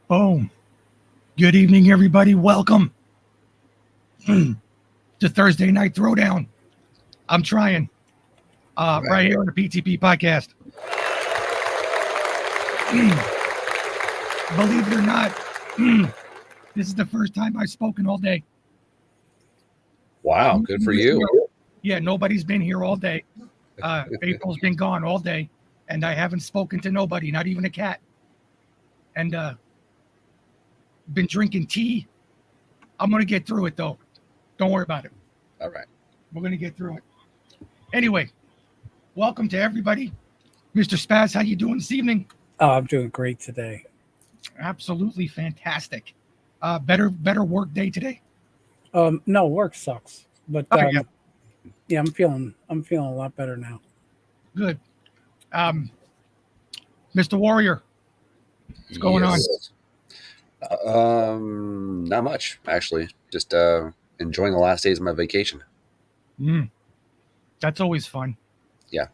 Boom. Good evening, everybody. Welcome to Thursday Night Throwdown. I'm trying right here on the PTP podcast. Believe it or not, this is the first time I've spoken all day. Wow, good for you. Yeah, nobody's been here all day. April's been gone all day, and I haven't spoken to nobody, not even a cat. And been drinking tea. I'm going to get through it, though. Don't worry about it. All right. We're going to get through it. Anyway, welcome to everybody. Mr. Spaz, how you doing this evening? Oh, I'm doing great today. Absolutely fantastic. Better work day today? No, work sucks. But yeah, I'm feeling a lot better now. Good. Mr. Warrior, what's going on? Not much, actually. Just enjoying the last days of my vacation. That's always fun. Yeah.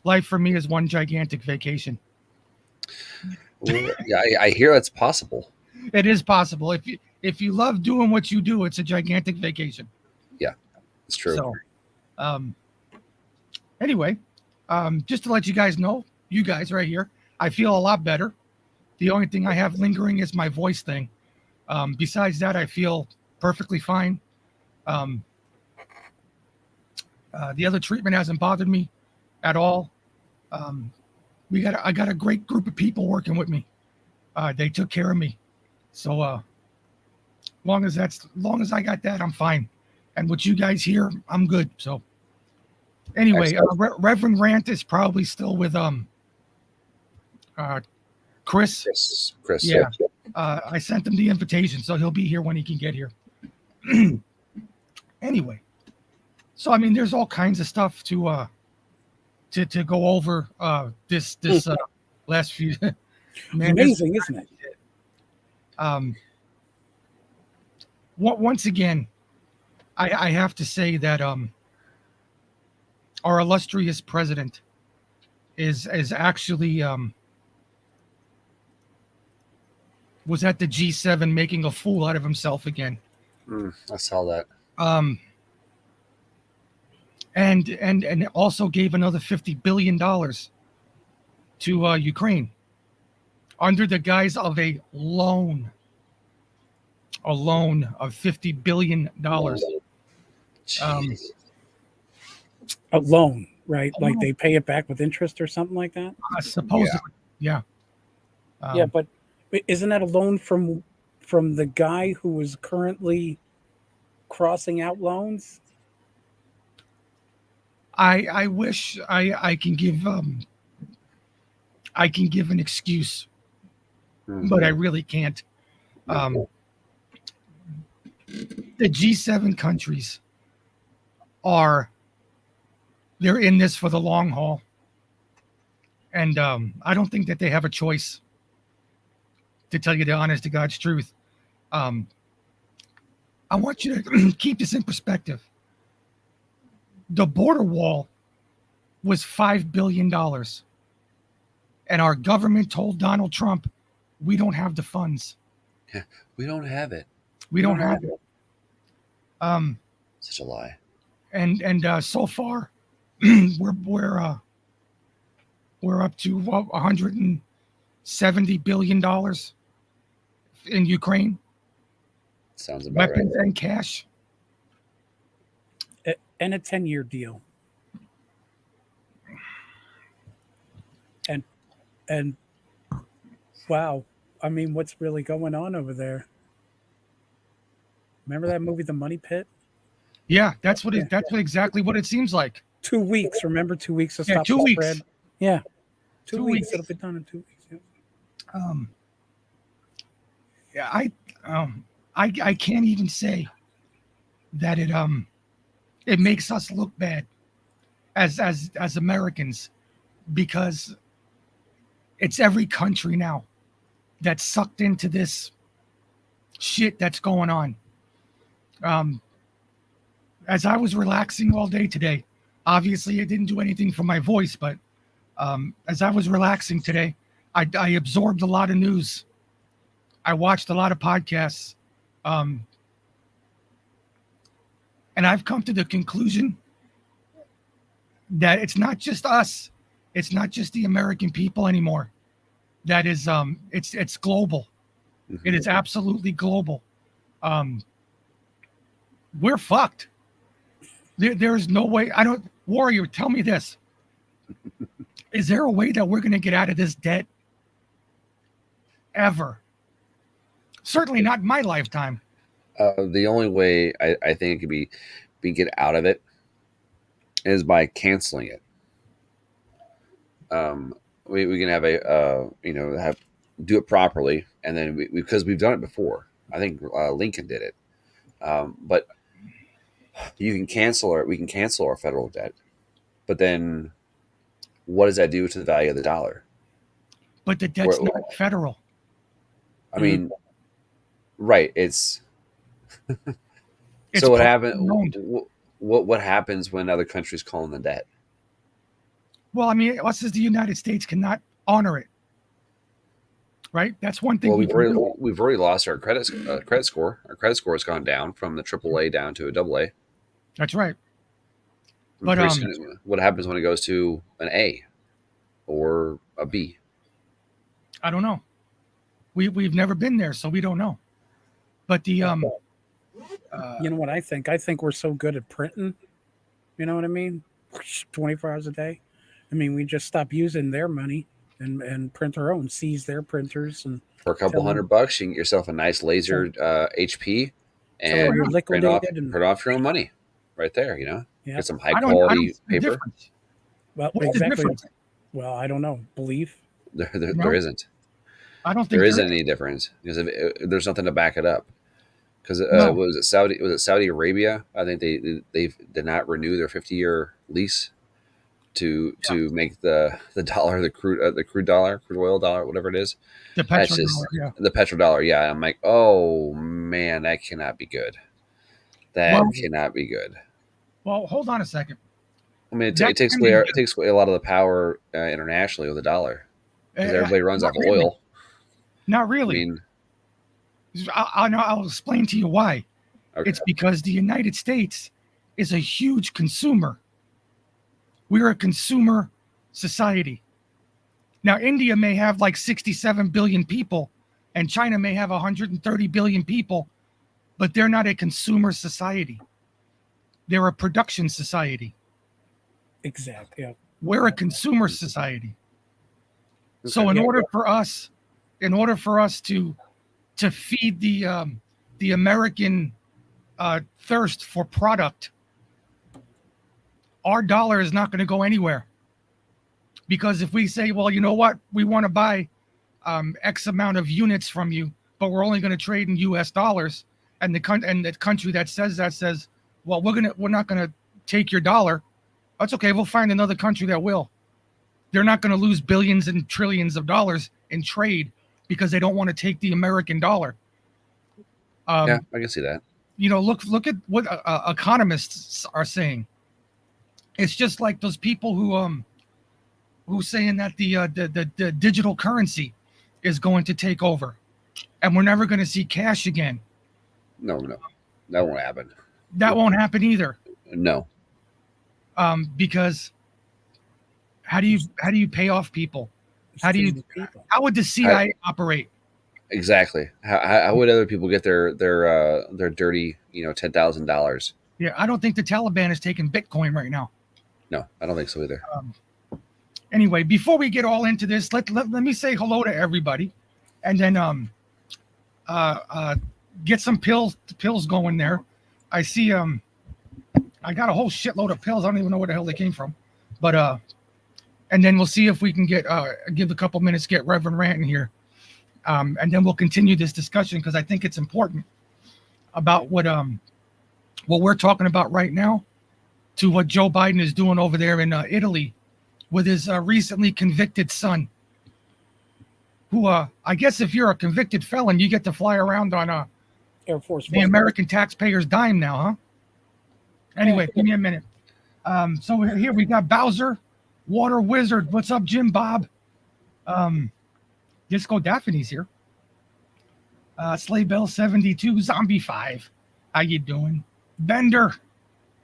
Life for me is one gigantic vacation. Well, yeah, I hear that's possible. It is possible. If you love doing what you do, it's a gigantic vacation. Yeah, it's true. So, anyway, just to let you guys know, you guys right here, I feel a lot better. The only thing I have lingering is my voice thing. Besides that, I feel perfectly fine. The other treatment hasn't bothered me at all. I got a great group of people working with me. They took care of me. So long as I got that, I'm fine. And with you guys here, I'm good. So anyway, Reverend Rant is probably still with Chris. Yeah. I sent him the invitation, so he'll be here when he can get here. Anyway, so I mean, there's all kinds of stuff to go over this last few. Man, amazing, isn't it? Once again, I have to say that our illustrious president is actually was at the G7 making a fool out of himself again. I saw that. And also gave another $50 billion to Ukraine under the guise of a loan of $50 billion. Jeez. A loan, right? A Like loan. they pay it back with interest or something like that. Supposedly, yeah. Yeah, but isn't that a loan from the guy who is currently crossing out loans? I wish I can give an excuse, but I really can't. The G7 countries they're in this for the long haul, and I don't think that they have a choice. To tell you the honest to God's truth, I want you to keep this in perspective. The border wall was $5 billion, and our government told Donald Trump, "We don't have the funds. We don't have it. We don't have it." Such a lie. And so far, we're up to $170 billion in Ukraine, Sounds about weapons and cash. And a 10-year deal. And wow, I mean, what's really going on over there? Remember that movie, The Money Pit? Yeah, that's exactly what it seems like. 2 weeks. Remember 2 weeks to Yeah, stop 2 the weeks. spread? Yeah. 2 2 weeks. weeks. It'll be done in 2 weeks. Yeah. Yeah, I can't even say that it makes us look bad as Americans, because it's every country now that's sucked into this shit that's going on. As I was relaxing all day today, obviously it didn't do anything for my voice, but as I was relaxing today, I absorbed a lot of news. I watched a lot of podcasts, and I've come to the conclusion that it's not just us, it's not just the American people anymore. That is, it's global. It is absolutely global. We're fucked. There is no way. Warrior, tell me this. Is there a way that we're going to get out of this debt? Ever? Certainly not in my lifetime. The only way I think it could be get out of it is by canceling it. We can have do it properly, and then because we've done it before. I think Lincoln did it, but we can cancel our federal debt, but then what does that do to the value of the dollar? But the debt's not federal. I mean, right? It's so what happened? What happens when other countries call in the debt? Well, I mean, us as the United States cannot honor it, right? That's one thing. Well, we've already lost our credit score. Our credit score has gone down from the AAA down to a AA. That's right. But what happens when it goes to an A or a B? I don't know. We've never been there, so we don't know. But the you know what I think? I think we're so good at printing. You know what I mean? 24 hours a day. I mean, we just stop using their money and print our own, seize their printers, and for a couple $100, you can get yourself a nice laser HP and print off your own money right there. Get some high quality paper. Well, exactly. Well, I don't know. Belief? There isn't. I don't think there isn't any difference because there's nothing to back it up. Because was it Saudi Arabia? I think they did not renew their 50-year lease to make the dollar, the crude oil dollar, whatever it is. The petrodollar, the petrodollar. Yeah, I'm like, oh man, that cannot be good. That cannot be good. Well, hold on a second. I mean, it takes away a lot of the power internationally with the dollar because everybody runs off oil. Not really. I mean, I'll explain to you why. Okay. It's because the United States is a huge consumer. We're a consumer society. Now, India may have like 67 billion people, and China may have 130 billion people, but they're not a consumer society. They're a production society. Exactly. Yeah. We're a consumer society. So Okay. in order for us to feed the American thirst for product, our dollar is not going to go anywhere. Because if we say, well, you know what, we want to buy X amount of units from you, but we're only going to trade in U.S. dollars, and the country that says that says, well, we're not going to take your dollar. That's okay. We'll find another country that will. They're not going to lose billions and trillions of dollars in trade because they don't want to take the American dollar. Yeah, I can see that. You know, look at what economists are saying. It's just like those people who's saying that the digital currency is going to take over, and we're never going to see cash again. No, that won't happen. That won't happen either. No. Because how do you pay off people? How would the CIA operate? Exactly. How would other people get their dirty, $10,000? Yeah, I don't think the Taliban is taking Bitcoin right now. No, I don't think so either. Anyway, before we get all into this, let me say hello to everybody, and then get some pills going there. I see I got a whole shitload of pills. I don't even know where the hell they came from, but and then we'll see if we can give a couple minutes to get Reverend Rant in here, and then we'll continue this discussion because I think it's important about what we're talking about right now to what Joe Biden is doing over there in Italy with his recently convicted son, who I guess if you're a convicted felon, you get to fly around on Air Force the American taxpayers' dime now, huh? Anyway, give me a minute. So here we got Bowser, Water Wizard. What's up, Jim Bob? Disco Daphne's here. Sleigh Bell 72, Zombie 5. How you doing? Bender,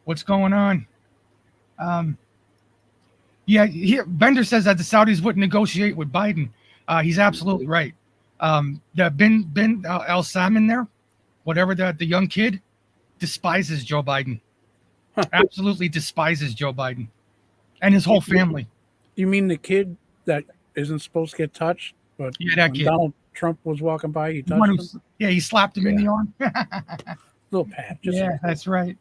what's going on? Bender says that the Saudis wouldn't negotiate with Biden. He's absolutely right. The Ben Al Salman there, whatever the young kid, despises Joe Biden. Absolutely despises Joe Biden and his whole family. You mean the kid that isn't supposed to get touched? But yeah, that kid. Donald Trump was walking by, he touched him? Yeah, he slapped him in the arm. Little pat. That's right.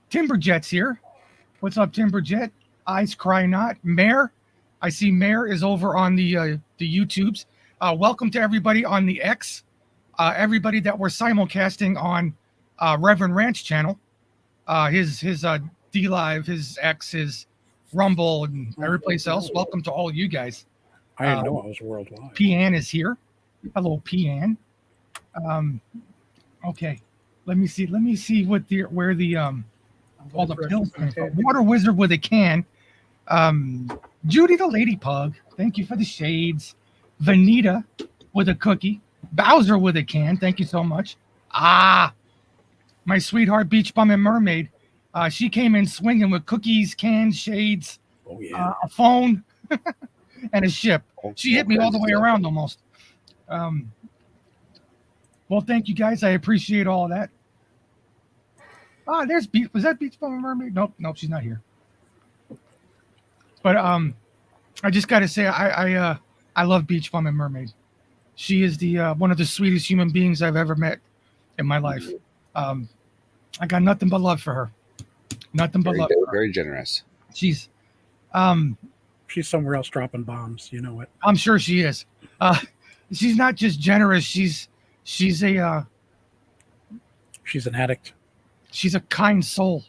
Timberjet's here. What's up, Timberjet? Eyes cry not. Mayor, I see Mayor is over on the YouTubes. Welcome to everybody on the X. Everybody that we're simulcasting on Reverend Ranch channel, his D Live, his X, his Rumble, and every place else. Welcome to all you guys. I didn't know I was worldwide. Pian is here. Hello, Pian. Okay, let me see where the all the pills came from. Water Wizard with a can. Judy the Lady Pug, thank you for the shades. Vanita with a cookie. Bowser with a can, thank you so much. My sweetheart Beach Bum and Mermaid. She came in swinging with cookies, cans, shades, a phone, and a ship. She hit me all the way around almost. Well, thank you guys. I appreciate all of that. There's Beach. Was that Beach Bum and Mermaid? Nope, she's not here. But I just got to say, I love Beach Bum and Mermaid. She is the one of the sweetest human beings I've ever met in my life. I got nothing but love for her. Nothing but love. Very generous. She's somewhere else dropping bombs. You know it. I'm sure she is. She's not just generous. She's an addict. She's a kind soul.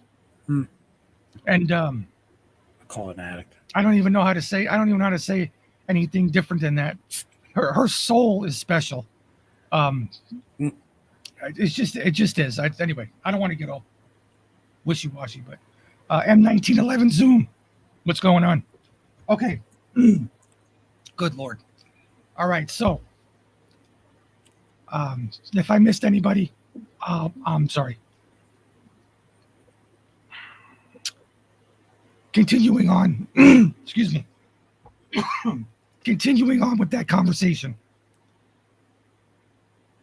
And I call it an addict. I don't even know how to say anything different than that. Her soul is special. It just is. Anyway, I don't want to get all wishy-washy, but M1911 Zoom. What's going on? Okay. Good Lord. All right. So, if I missed anybody, I'm sorry. Continuing on. Excuse me. Continuing on with that conversation.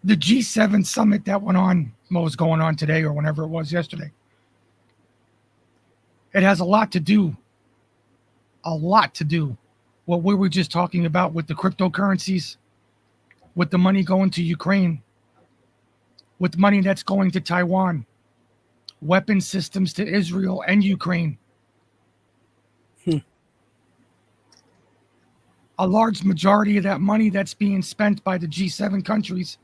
the G7 summit that went on, what was going on today or whenever it was yesterday, it has a lot to do what we were just talking about with the cryptocurrencies, with the money going to Ukraine, with money that's going to Taiwan, weapon systems to Israel and Ukraine. A large majority of that money that's being spent by the G7 countries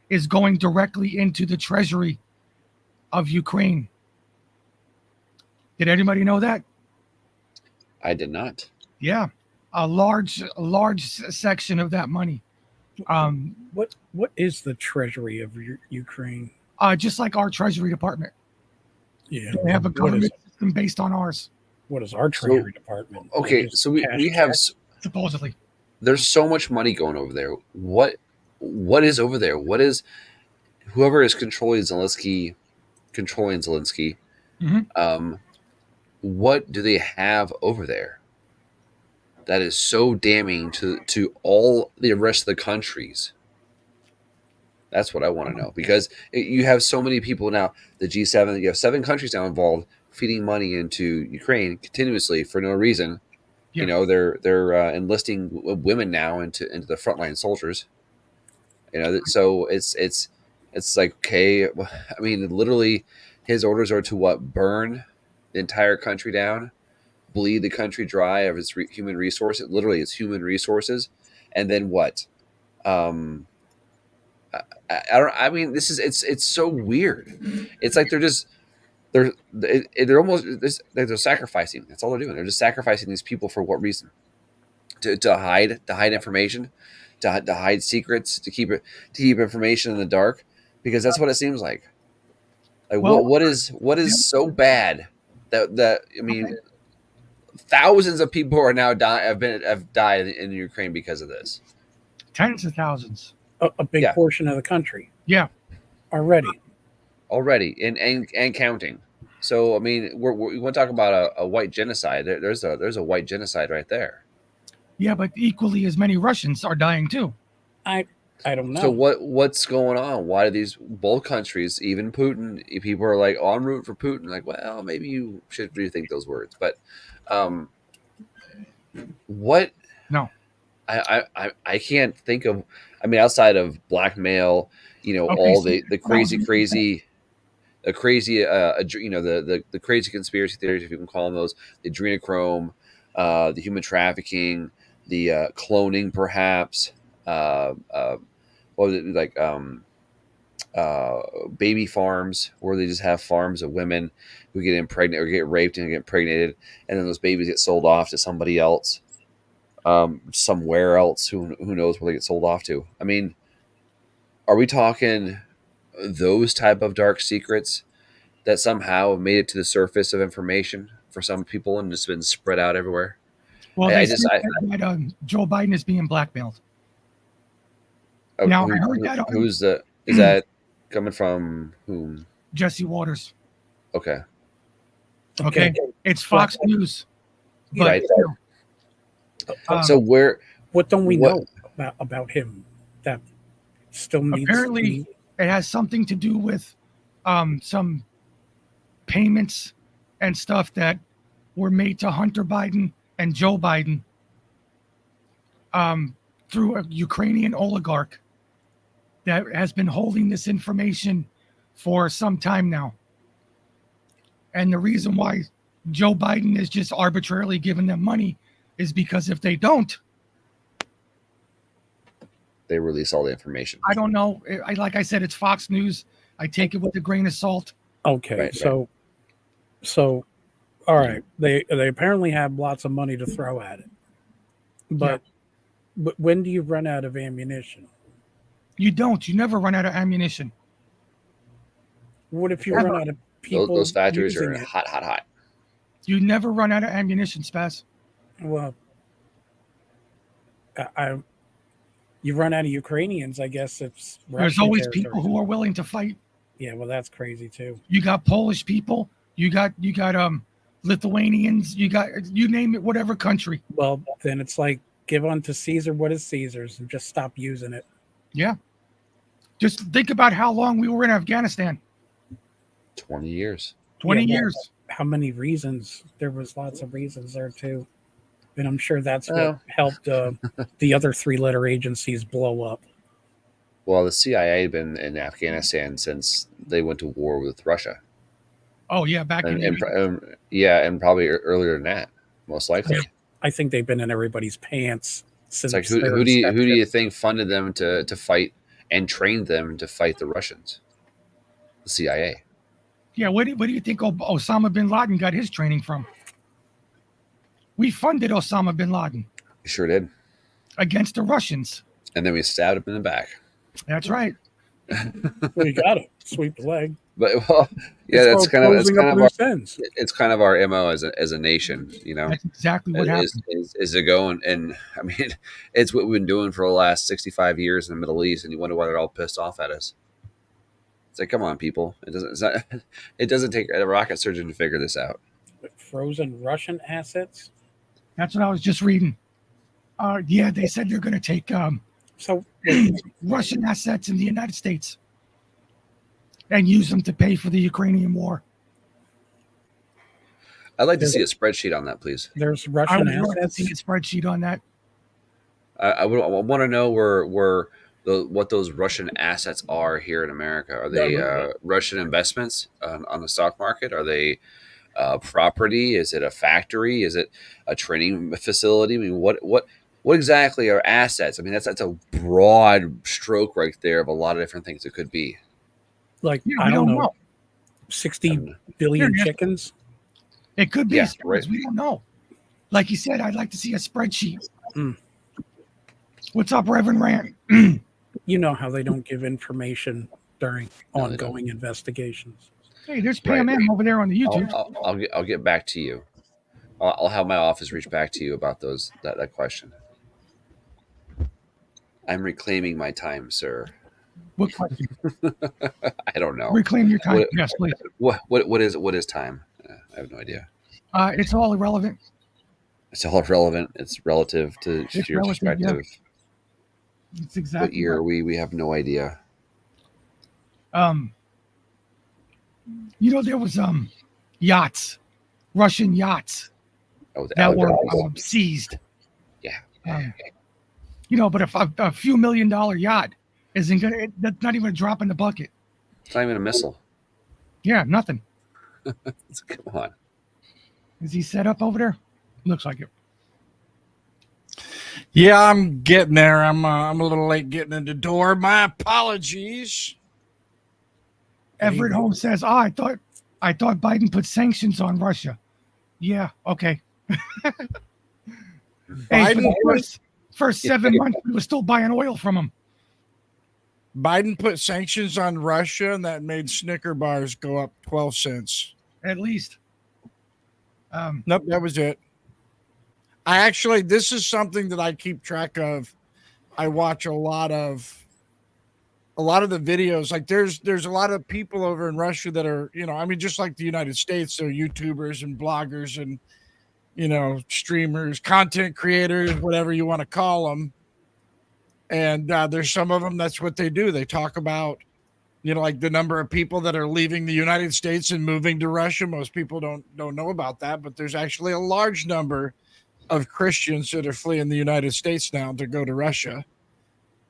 is going directly into the treasury of Ukraine. Did anybody know that? I did not. Yeah, a large section of that money. What is the treasury of Ukraine? Just like our Treasury Department. Yeah, They have a government system based on ours, what is our treasury department? Okay, so we have supposedly. there's so much money going over there. What is over there? What is whoever is controlling Zelensky? Mhm. What do they have over there that is so damning to all the rest of the countries? That's what I want to know, because you have so many people now. The G7, you have 7 countries now involved, feeding money into Ukraine continuously for no reason. Yeah. You know, they're enlisting women now into the frontline soldiers. You know, so it's like, okay, I mean, literally, his orders are to what? Burn the entire country down, bleed the country dry of its human resources. Literally, it's human resources, and then what? I don't. I mean, it's so weird. It's like they're almost they're sacrificing. That's all they're doing. They're just sacrificing these people for what reason? To hide information, to hide secrets, to keep information in the dark, because that's what it seems like. Like, Well, what is so bad that I mean, thousands of people are now have died in Ukraine because of this. Tens of thousands. A big Yeah. portion of the country Yeah. already. And counting. So I mean, we want to talk about a white genocide. There's a white genocide right there. Yeah, but equally as many Russians are dying too. I don't know. So what's going on? Why do these both countries, even Putin, people are like, oh, I'm rooting for Putin? Like, well, maybe you should rethink those words. But what? No. I can't think of. I mean, outside of blackmail, you know, Okay, all so the crazy, you know, the crazy conspiracy theories, if you can call them those, the adrenochrome, the human trafficking, the cloning, perhaps, what was it like, baby farms, where they just have farms of women who get impregnated or get raped and get impregnated, and then those babies get sold off to somebody else, somewhere else. Who knows where they get sold off to? I mean, are we talking those type of dark secrets that somehow have made it to the surface of information for some people and just been spread out everywhere? Well, I they just- said that Joe Biden is being blackmailed. Oh, Now, I heard that on- who's is that coming from whom? Jesse Waters. Okay. Okay. It's Fox News. But Right. um, So where? What don't we what- know about him that still needs Apparently- to be, it has something to do with some payments and stuff that were made to Hunter Biden and Joe Biden through a Ukrainian oligarch that has been holding this information for some time now. And the reason why Joe Biden is just arbitrarily giving them money is because if they don't, they release all the information. I don't know. Like I said, it's Fox News. I take it with a grain of salt. okay. Right, So all right. They apparently have lots of money to throw at it. But when do you run out of ammunition? You don't. You never run out of ammunition. What if you Ever. run out of people? Those factories using are it? hot. You never run out of ammunition, Spaz. Well, you run out of Ukrainians, I guess. It's There's Russian always territory. people who are willing to fight. Yeah, well, that's crazy too. You got Polish people. You got Lithuanians. You name it, whatever country. Well, then it's like give unto Caesar what is Caesar's and just stop using it. Yeah. Just think about how long we were in Afghanistan. 20 years. 20 Yeah, well, years. how many reasons? There was lots of reasons there too, and I'm sure that's what Oh. helped the other three-letter agencies blow up. Well, the CIA had been in Afghanistan since they went to war with Russia. Oh yeah, back in And probably earlier than that, most likely. I think they've been in everybody's pants since. It's like who do you think funded them to fight and trained them to fight the Russians? The CIA. Yeah, where do you think Osama bin Laden got his training from? We funded Osama bin Laden We sure did. against the Russians. And then we stabbed him in the back. That's right. Well, you got it. Sweep the leg. But well, yeah, It's called closing up loose ends. it's kind of our MO as a nation, you know. That's exactly what happened. Is to go and I mean, it's what we've been doing for the last 65 years in the Middle East, and you wonder why they're all pissed off at us. It's like, come on, people! It doesn't take a rocket surgeon to figure this out. Frozen Russian assets. That's what I was just reading. Yeah, they said they're going to take So Russian assets in the United States and use them to pay for the Ukrainian war. I'd like to see a spreadsheet on that, please. there's I Russian would love to assets. see a spreadsheet on that. I want to know what those Russian assets are here in America. Are they Russian investments on the stock market? Are they property? Is it a factory? Is it a training facility? I mean, what exactly are assets? I mean, that's a broad stroke right there of a lot of different things it could be. Like Yeah, I we don't don't know, know. 60 billion Yeah. chickens. It could be Yeah, a surprise. right. We don't know. Like you said, I'd like to see a spreadsheet. Mm. What's up, Reverend Rand? You know how they don't give information during No, they don't. ongoing investigations. Hey, there's Pam M over there on the YouTube. I'll get back to you. I'll have my office reach back to you about that question. I'm reclaiming my time, sir. What question? I don't know. Reclaim your time. What- Yes, please. What is time? I have no idea. It's all irrelevant. It's all relevant. It's relative to It's your relative, yeah. perspective. It's exactly What year are right. we have no idea. There was yachts, Russian yachts Oh, the that were Alligators. seized. Yeah. But if a few $1 million yacht isn't gonna, that's not even a drop in the bucket. It's not even a missile. Yeah, nothing. Come on. Is he set up over there? Looks like it. Yeah, I'm getting there. I'm a little late getting in the door. My apologies. Everett Holmes says, I thought Biden put sanctions on Russia. Yeah, okay. Hey, for the first 7 months, we were still buying oil from him. Biden put sanctions on Russia, and that made Snicker bars go up 12 cents. At least. Nope, that was it. This is something that I keep track of. I watch a lot of the videos. Like there's a lot of people over in Russia that are, just like the United States, they're YouTubers and bloggers and, streamers, content creators, whatever you want to call them. And there's some of them, that's what they do. They talk about, like the number of people that are leaving the United States and moving to Russia. Most people don't know about that, but there's actually a large number of Christians that are fleeing the United States now to go to Russia.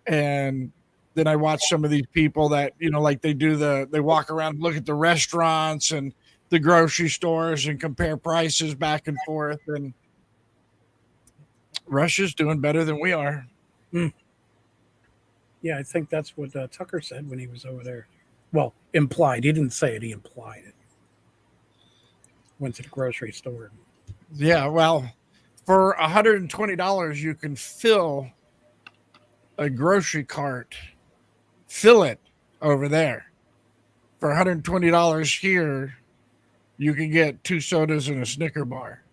And then I watch some of these people that, like they walk around, look at the restaurants and the grocery stores and compare prices back and forth. And Russia's doing better than we are. Yeah, I think that's what Tucker said when he was over there. Well, implied. He didn't say it. He implied it. Went to the grocery store. Yeah, well, for $120, you can fill a grocery cart, fill it over there. For $120 here, you can get 2 sodas and a Snicker bar.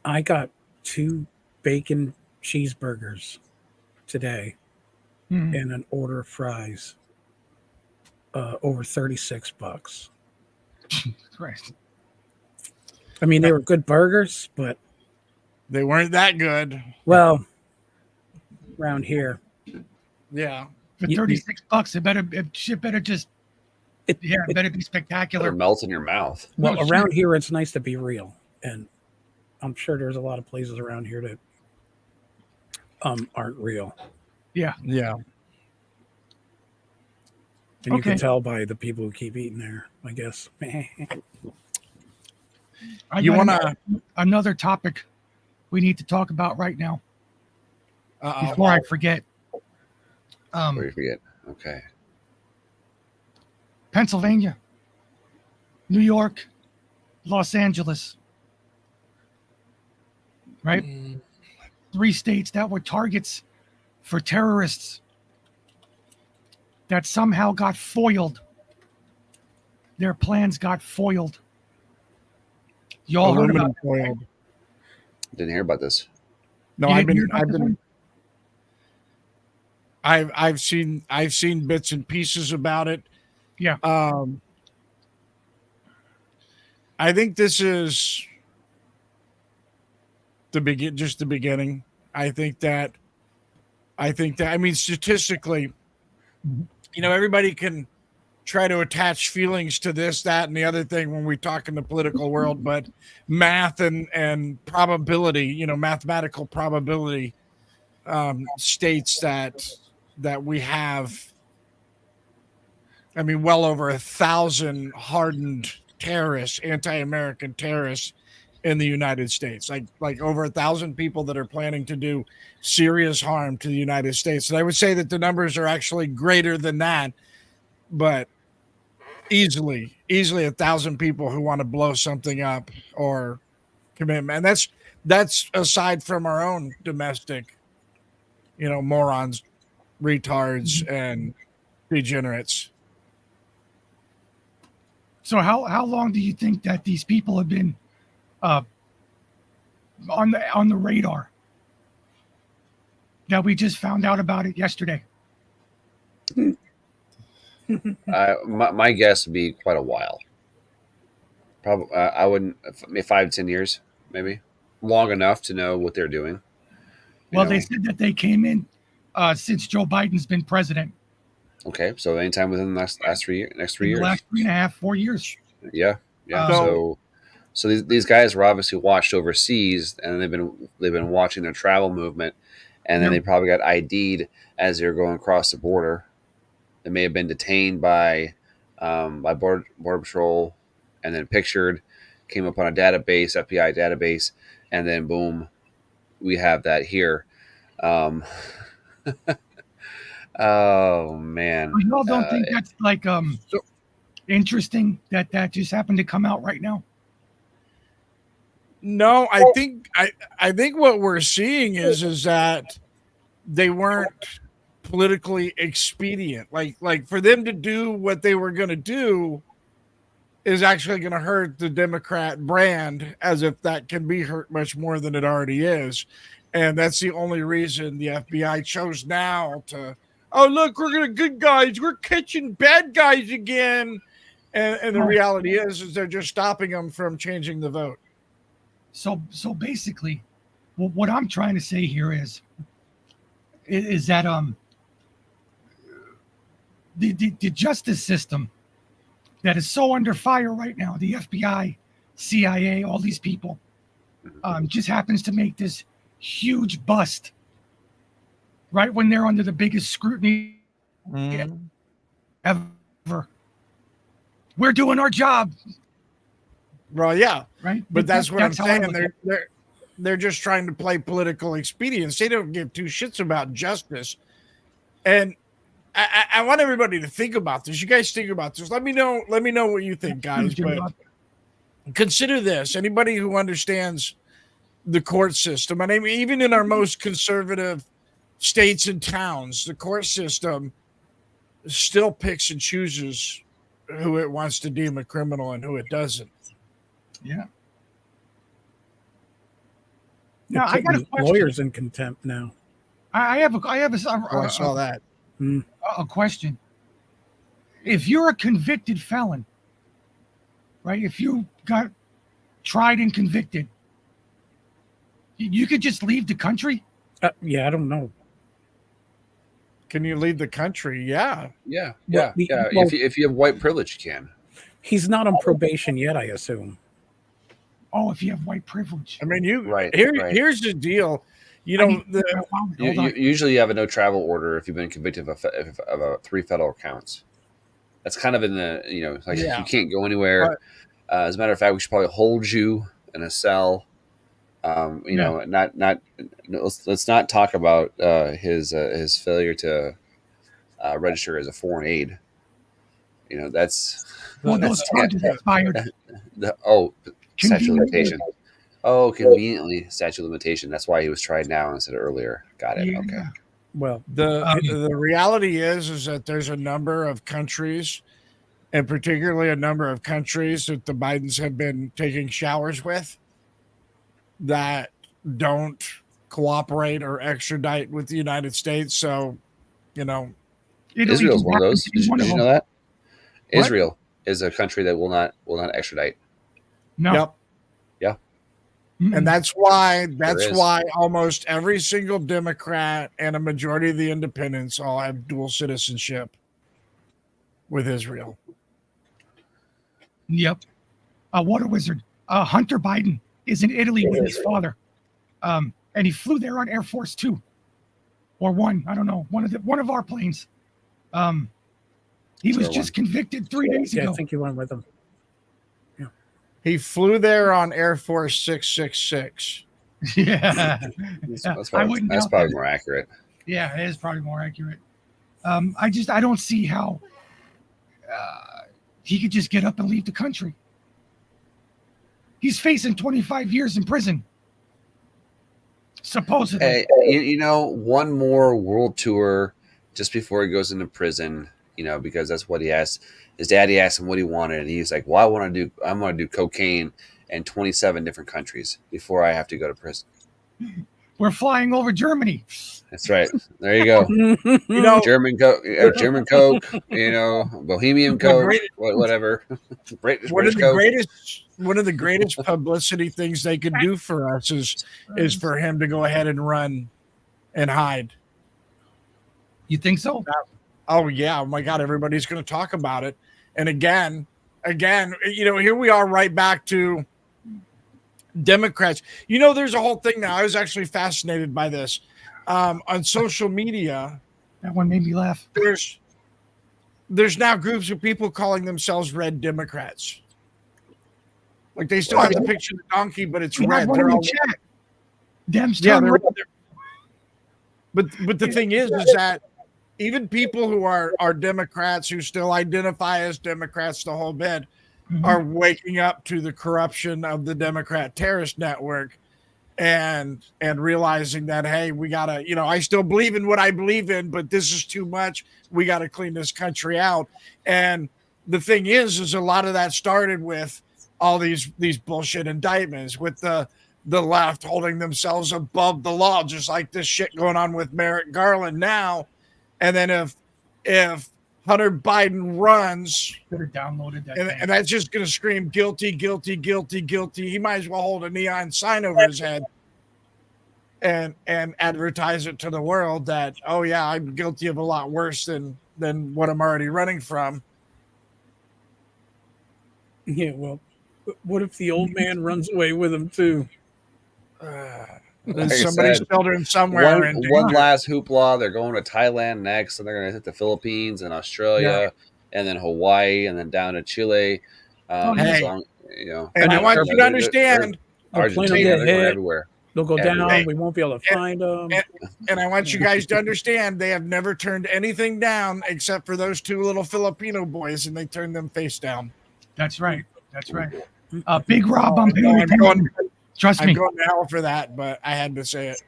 I got 2 bacon cheeseburgers today Hmm. and an order of fries. Over $36. Christ. I mean, they were good burgers, but They weren't that good. well, around here. Yeah. for You- 36 bucks. It better just It- it better be They're spectacular. melt in your mouth. Well, No, around here, it's nice to be real, and I'm sure there's a lot of places around here that aren't real, Yeah. and you Okay. can tell by the people who keep eating there, I guess. I You got want to? another topic we need to talk about right now Uh-oh. before I forget. Before you forget. Okay. Pennsylvania, New York, Los Angeles, right? 3 states that were targets for terrorists that somehow got foiled. Their plans got foiled. Y'all heard about Aluminum foil. Didn't hear about this. No, You I've didn't hear been, about I've this been, one? I've seen bits and pieces about it. Yeah. I think this is just the beginning. I think that I mean, statistically, everybody can try to attach feelings to this, that, and the other thing when we talk in the political world, but math and probability, mathematical probability states that we have, I mean, well over 1,000 hardened terrorists, anti-American terrorists in the United States, like over 1,000 people that are planning to do serious harm to the United States. And I would say that the numbers are actually greater than that, but easily 1,000 people who want to blow something up or commit. And that's aside from our own domestic, morons, retards, and degenerates. So how long do you think that these people have been on the radar? That we just found out about it yesterday. My guess would be quite a while. Probably, I wouldn't 5 to 10 years, maybe long enough to know what they're doing. Well, they said that they came in since Joe Biden's been president. Okay, so anytime within the next 3 years. The last 3.5, 4 years. Yeah. So- So these guys were obviously watched overseas, and they've been watching their travel movement, and then Yep. they probably got ID'd as they were going across the border. They may have been detained by border patrol, and then pictured, came up on a database, FBI database, and then boom, we have that here. Oh man! But y'all don't think that's like interesting that just happened to come out right now? No, I think what we're seeing is that they weren't politically expedient. Like for them to do what they were going to do is actually going to hurt the Democrat brand, as if that can be hurt much more than it already is. And that's the only reason the FBI chose now to, oh, look, we're going to good guys. We're catching bad guys again. And the reality is they're just stopping them from changing the vote. So basically, what I'm trying to say here is that the justice system that is so under fire right now, the FBI, CIA, all these people, just happens to make this huge bust right when they're under the biggest scrutiny ever. We're doing our job. Well, yeah, right. But that's what I'm how I saying. look at They're just trying to play political expedience. They don't give two shits about justice. And I want everybody to think about this. You guys think about this. Let me know what you think, guys. But consider this. Anybody who understands the court system, and I mean, even in our most conservative states and towns, the court system still picks and chooses who it wants to deem a criminal and who it doesn't. Yeah. Now I got lawyers in contempt now. I have a I saw that. A question. If you're a convicted felon, right? If you got tried and convicted, you could just leave the country. Yeah, I don't know. can you leave the country? Yeah. Yeah, Well, yeah. well- If you have white privilege, you can. He's not on probation yet, I assume. Oh, if you have white privilege. I mean, Right. here's the deal. You I know, need- the, hold on. Usually, you have a no travel order if you've been convicted of 3 federal counts. That's kind of in the like Yeah. you can't go anywhere. But- As a matter of fact, we should probably hold you in a cell. Let's not talk about his failure to register as a foreign aid. That's Well, those that's charges expired. statute of Conveniently. limitation. Oh, conveniently statute of limitation. That's why he was tried now instead of earlier. Got it. Yeah. Okay. Well, the reality is that there's a number of countries, and particularly a number of countries that the Bidens have been taking showers with, that don't cooperate or extradite with the United States. So, Italy Israel's just one of happens those. to be Did one of you them. know that? What? Israel is a country that will not extradite. No. yep. Mm-mm. And that's why is. almost every single Democrat and a majority of the independents all have dual citizenship with Israel. Yep. Water wizard. Hunter Biden is in Italy with his father. And he flew there on Air Force 2 or 1. I don't know. One of our planes. He was Sure, just convicted 3 days yeah, ago. I think you went with him. He flew there on Air Force 666. Yeah. That's I probably, wouldn't that's doubt probably that. more accurate. Yeah, it is probably more accurate. I don't see how he could just get up and leave the country. He's facing 25 years in prison. Supposedly. Hey, one more world tour just before he goes into prison. Because that's what he asked. His daddy asked him what he wanted, and he's like, "Well, I'm going to do cocaine in 27 different countries before I have to go to prison." We're flying over Germany. That's right. There you go. German Coke, Bohemian Coke, whatever. British One of Coke. the greatest publicity things they could do for us is for him to go ahead and run and hide. You think so? Oh yeah, oh my God, everybody's going to talk about it. And again, here we are right back to Democrats. There's a whole thing now. I was actually fascinated by this. On social media, That one made me laugh. there's now groups of people calling themselves red Democrats. Like they still have the picture of the donkey, but it's We had red. one They're in all the chat. Dems yeah, turn they're, red. but the thing is that even people who are Democrats who still identify as Democrats the whole bit Mhm. are waking up to the corruption of the Democrat terrorist network and realizing that, hey, we gotta, I still believe in what I believe in, but this is too much. We got to clean this country out. And the thing is a lot of that started with all these bullshit indictments with the left holding themselves above the law, just like this shit going on with Merrick Garland now. And then if Hunter Biden runs, Better downloaded that. and that's just going to scream guilty, guilty, guilty, guilty, he might as well hold a neon sign over his head and advertise it to the world that, oh yeah, I'm guilty of a lot worse than what I'm already running from. Yeah, well, what if the old man runs away with him too? Like I There's somebody's said, children somewhere. one last hoopla. They're going to Thailand next, and they're going to hit the Philippines and Australia, and then Hawaii, and then down to Chile. Hey. And And I want you to understand, They're planning Argentina, to they're hit. going everywhere. They'll go Everywhere. down. We won't be able to find them. and I want you guys to understand, they have never turned anything down except for those two little Filipino boys, and they turned them face down. That's right. That's right. Big Rob, I'm paying I'm attention. Trust I'm me. going to hell for that, but I had to say it.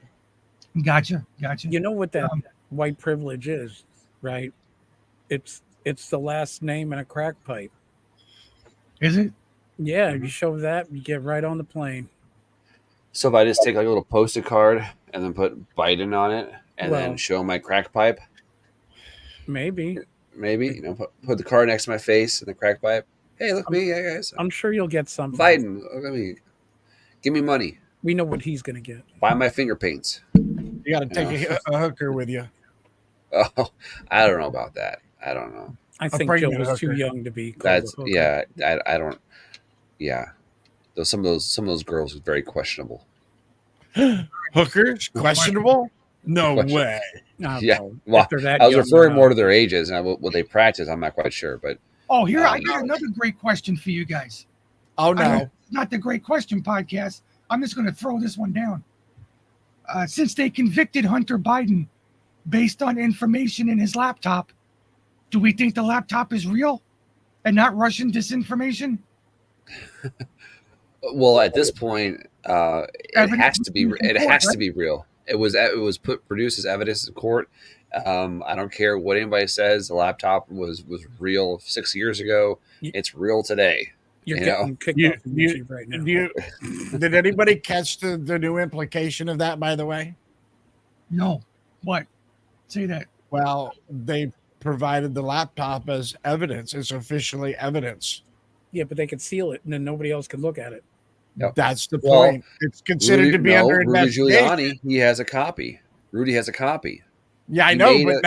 Gotcha. You know what that white privilege is, right? It's the last name in a crack pipe. Is it? Yeah, if you show that, you get right on the plane. So if I just take like a little Post-it card and then put Biden on it, and then Well- show my crack pipe, Maybe. maybe put the card next to my face and the crack pipe. Hey, look me, hey guys, I'm sure you'll get something. Biden. Look at me. Give me money. We know what he's going to get. Buy my finger paints. You got to take a hooker with you. Oh, I don't know about that. I don't know. I A think Jill pregnant was too hooker. young to be called That's a hooker. yeah. I don't. Yeah. Some of those girls are very questionable. Hookers? Questionable? No Question- way. Oh, Yeah. well, Well, if they're that I was young, referring they're more not. to their ages and what they practice. I'm not quite sure, but Oh, here I Um, got another great question for you guys. Oh I know no. it's not the Great Question podcast. I'm just going to throw this one down. Since they convicted Hunter Biden based on information in his laptop, do we think the laptop is real and not Russian disinformation? well, at this point, it Evidence has to be. in It court, has right? to be real. It was produced as evidence in court. I don't care what anybody says. The laptop was real 6 years ago. It's real today. You're You getting kicked You- off of you- YouTube right now. Did anybody catch the new implication of that, by the way? No. What? Say that. Well, they provided the laptop as evidence. It's officially evidence. Yeah, but they could seal it, and then nobody else could look at it. Yep. That's the Well, point. It's considered to be under Rudy investigation. Giuliani. He has a copy. Rudy has a copy. Yeah, I He know, made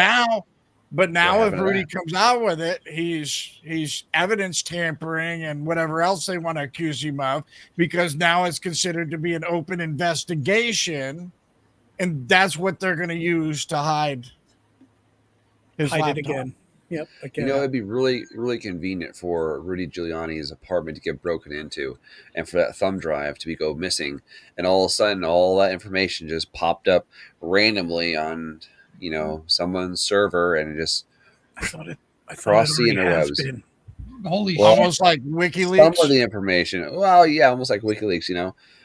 but now if happened to Rudy that? comes out with it, he's evidence tampering and whatever else they want to accuse him of, because now it's considered to be an open investigation, and that's what they're going to use to hide his Hide laptop. it again. Yep. Again. You know, it'd be really, really convenient for Rudy Giuliani's apartment to get broken into and for that thumb drive to go missing. And all of a sudden, all that information just popped up randomly on, someone's server and it just I thought it Cross the already has interwebs. been. Holy Well, shit. Almost like some WikiLeaks. of the information. Well, yeah, almost like WikiLeaks,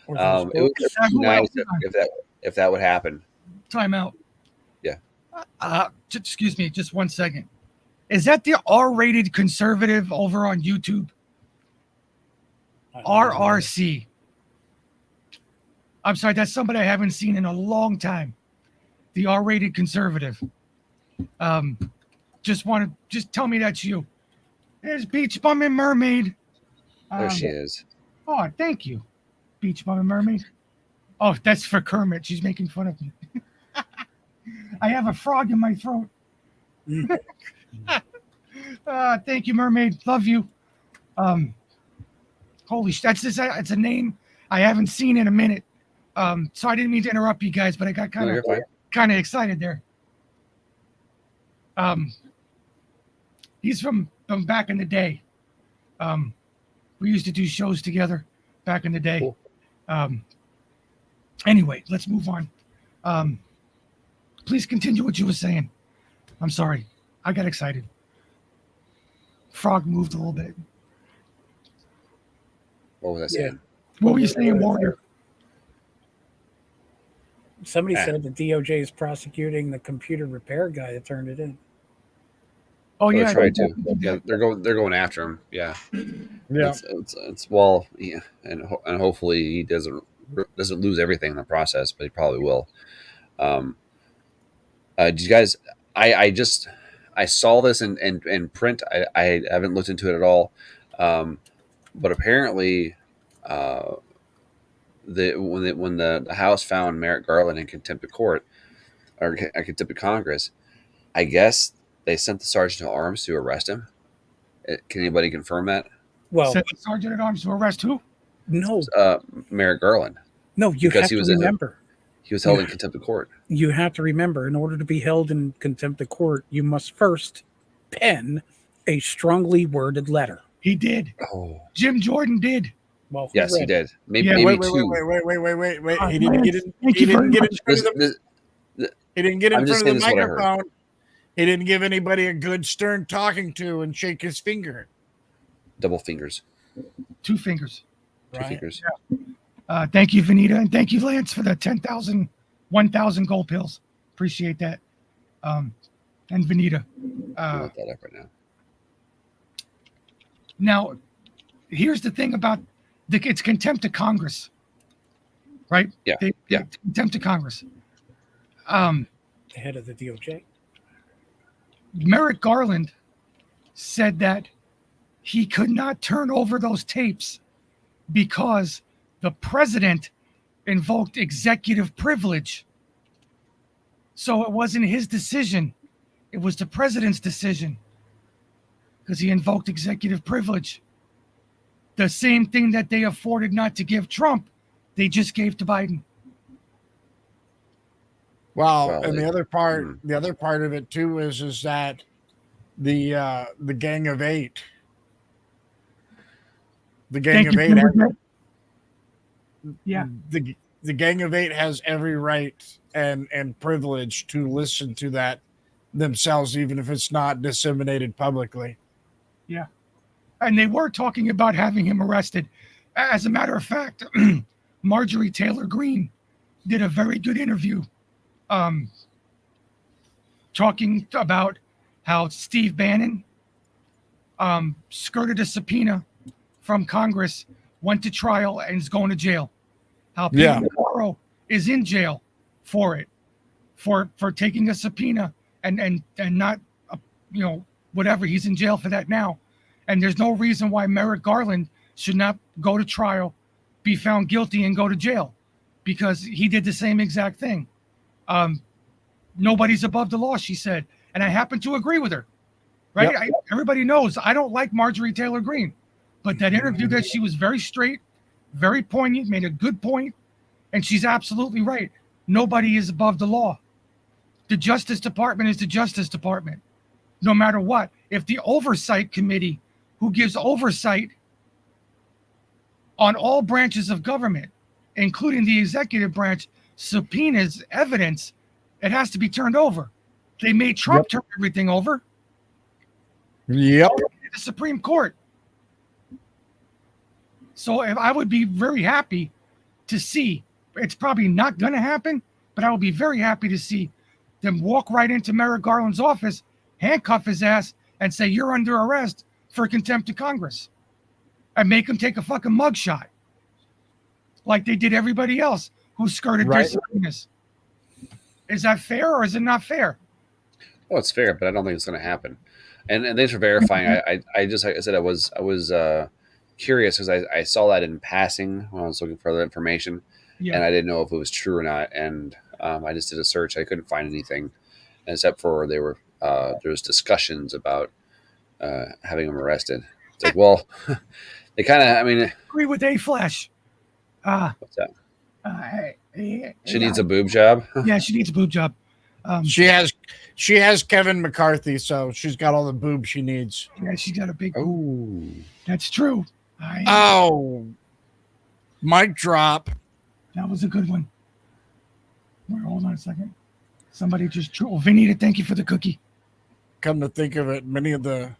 Or those It would books. be nice if that would happen. Time out. Yeah. Excuse me, just 1 second. Is that the R-rated conservative over on YouTube? RRC. I'm sorry, that's somebody I haven't seen in a long time. The R-rated conservative. Just tell me that's you. There's Beach Bum and Mermaid. There she is. Oh, thank you, Beach Bum and Mermaid. Oh, that's for Kermit. She's making fun of me. I have a frog in my throat. Thank you, Mermaid. Love you. Holy shit, it's a name I haven't seen in a minute. So I didn't mean to interrupt you guys, but I got No, you're fine. kind of excited there. He's from back in the day. We used to do shows together back in the day. Cool. Anyway, let's move on. Please continue what you were saying. I'm sorry. I got excited. Frog moved a little bit. What was I saying? What were you saying, Warrior? Somebody said the DOJ is prosecuting the computer repair guy that turned it in. Oh, They yeah. tried to. Yeah, they're going after him. Yeah. Yeah. It's well, yeah, and hopefully he doesn't lose everything in the process, but he probably will. Did you guys? I saw this in print. I haven't looked into it at all, but apparently, when the House found Merrick Garland in contempt of court or contempt of Congress, I guess they sent the sergeant at arms to arrest him. Can anybody confirm that? Well, Sent the sergeant at arms to arrest who? no, Merrick Garland. no, you because have he to was in the- remember. He was held in contempt of court. You have to remember, in order to be held in contempt of court, you must first pen a strongly worded letter. He did. Oh, Jim Jordan did. Well, who yes, he read it? did. Maybe, Yeah, maybe Wait, two. wait. Uh, He didn't get in. Thank He you very didn't get in much. front of the. He didn't get in I'm just front of the saying this is what I heard. microphone. He didn't give anybody a good stern talking to and shake his finger. Double fingers. 2 fingers. Two Right. fingers. Thank you, Vanita, and thank you, Lance, for the 1,000 gold pills. Appreciate that. And Vanita. I'll look that up right now. Now, here's the thing about it's contempt of Congress, right? Yeah, yeah. Contempt of Congress. The head of the DOJ. Merrick Garland said that he could not turn over those tapes because the president invoked executive privilege. So it wasn't his decision It was the president's decision because he invoked executive privilege. The same thing that they afforded not to give Trump, they just gave to Biden. Well, and the other part of it too is that the Gang of Eight, the Gang of Eight, the Gang of Eight has every right and privilege to listen to that themselves, even if it's not disseminated publicly. Yeah. And they were talking about having him arrested. As a matter of fact, Marjorie Taylor Greene did a very good interview talking about how Steve Bannon skirted a subpoena from Congress, went to trial, and is going to jail. How Peter Navarro is in jail for it, for taking a subpoena and not, whatever. He's in jail for that now. And there's no reason why Merrick Garland should not go to trial, be found guilty, and go to jail, because he did the same exact thing. Nobody's above the law, she said. And I happen to agree with her. Right? Yep. Everybody knows I don't like Marjorie Taylor Greene. But that interview that she was very straight, very poignant, made a good point. And she's absolutely right. Nobody is above the law. The Justice Department is the Justice Department, no matter what. If the Oversight Committee, who gives oversight on all branches of government, including the executive branch, subpoenas evidence, it has to be turned over. They made Trump turn everything over. Yep. The Supreme Court. So if I would be very happy to see, it's probably not going to happen, but I would be very happy to see them walk right into Merrick Garland's office, handcuff his ass, and say, you're under arrest for contempt of Congress. And make him take a fucking mugshot. Like they did everybody else who skirted their subpoenas. Is that fair or is it not fair? Well, it's fair, but I don't think it's going to happen. And thanks for verifying. I just, like I said, I was curious because I saw that in passing when I was looking for other information, and I didn't know if it was true or not. And I just did a search. I couldn't find anything, except for there was discussions about having him arrested. It's like, well, they kind of. I mean, agree with A-Flash. What's that? She needs a boob job. Yeah, she needs a boob job. She has Kevin McCarthy, so she's got all the boobs she needs. Yeah, she's got a big. Oh, that's true. Mic drop. That was a good one. Hold on a second. Somebody just trolled. Vinita, thank you for the cookie. Come to think of it, many of the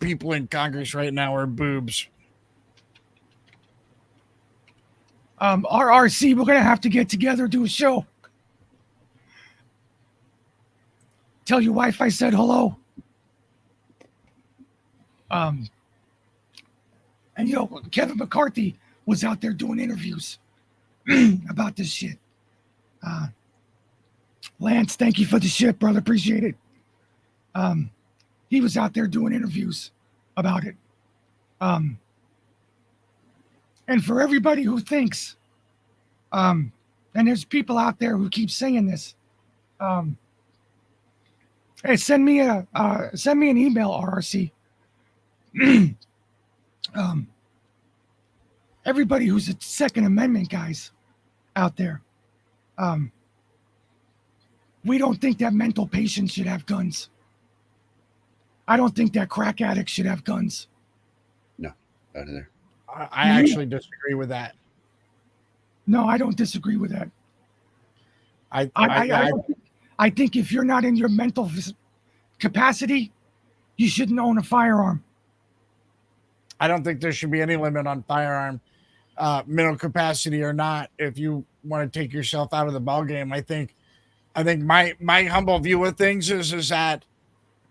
people in Congress right now are boobs. RRC, we're gonna have to get together, do a show. Tell your wife I said hello. And Kevin McCarthy was out there doing interviews about this shit. Lance, thank you for the shit, brother. Appreciate it. He was out there doing interviews about it. And for everybody who thinks, and there's people out there who keep saying this, hey, send me an email, RRC. Everybody who's a Second Amendment guys out there, we don't think that mental patients should have guns. I don't think that crack addicts should have guns. No, not either. I actually disagree with that. No, I don't disagree with that. I think if you're not in your mental capacity, you shouldn't own a firearm. I don't think there should be any limit on firearm mental capacity or not. If you want to take yourself out of the ballgame, I think my humble view of things is that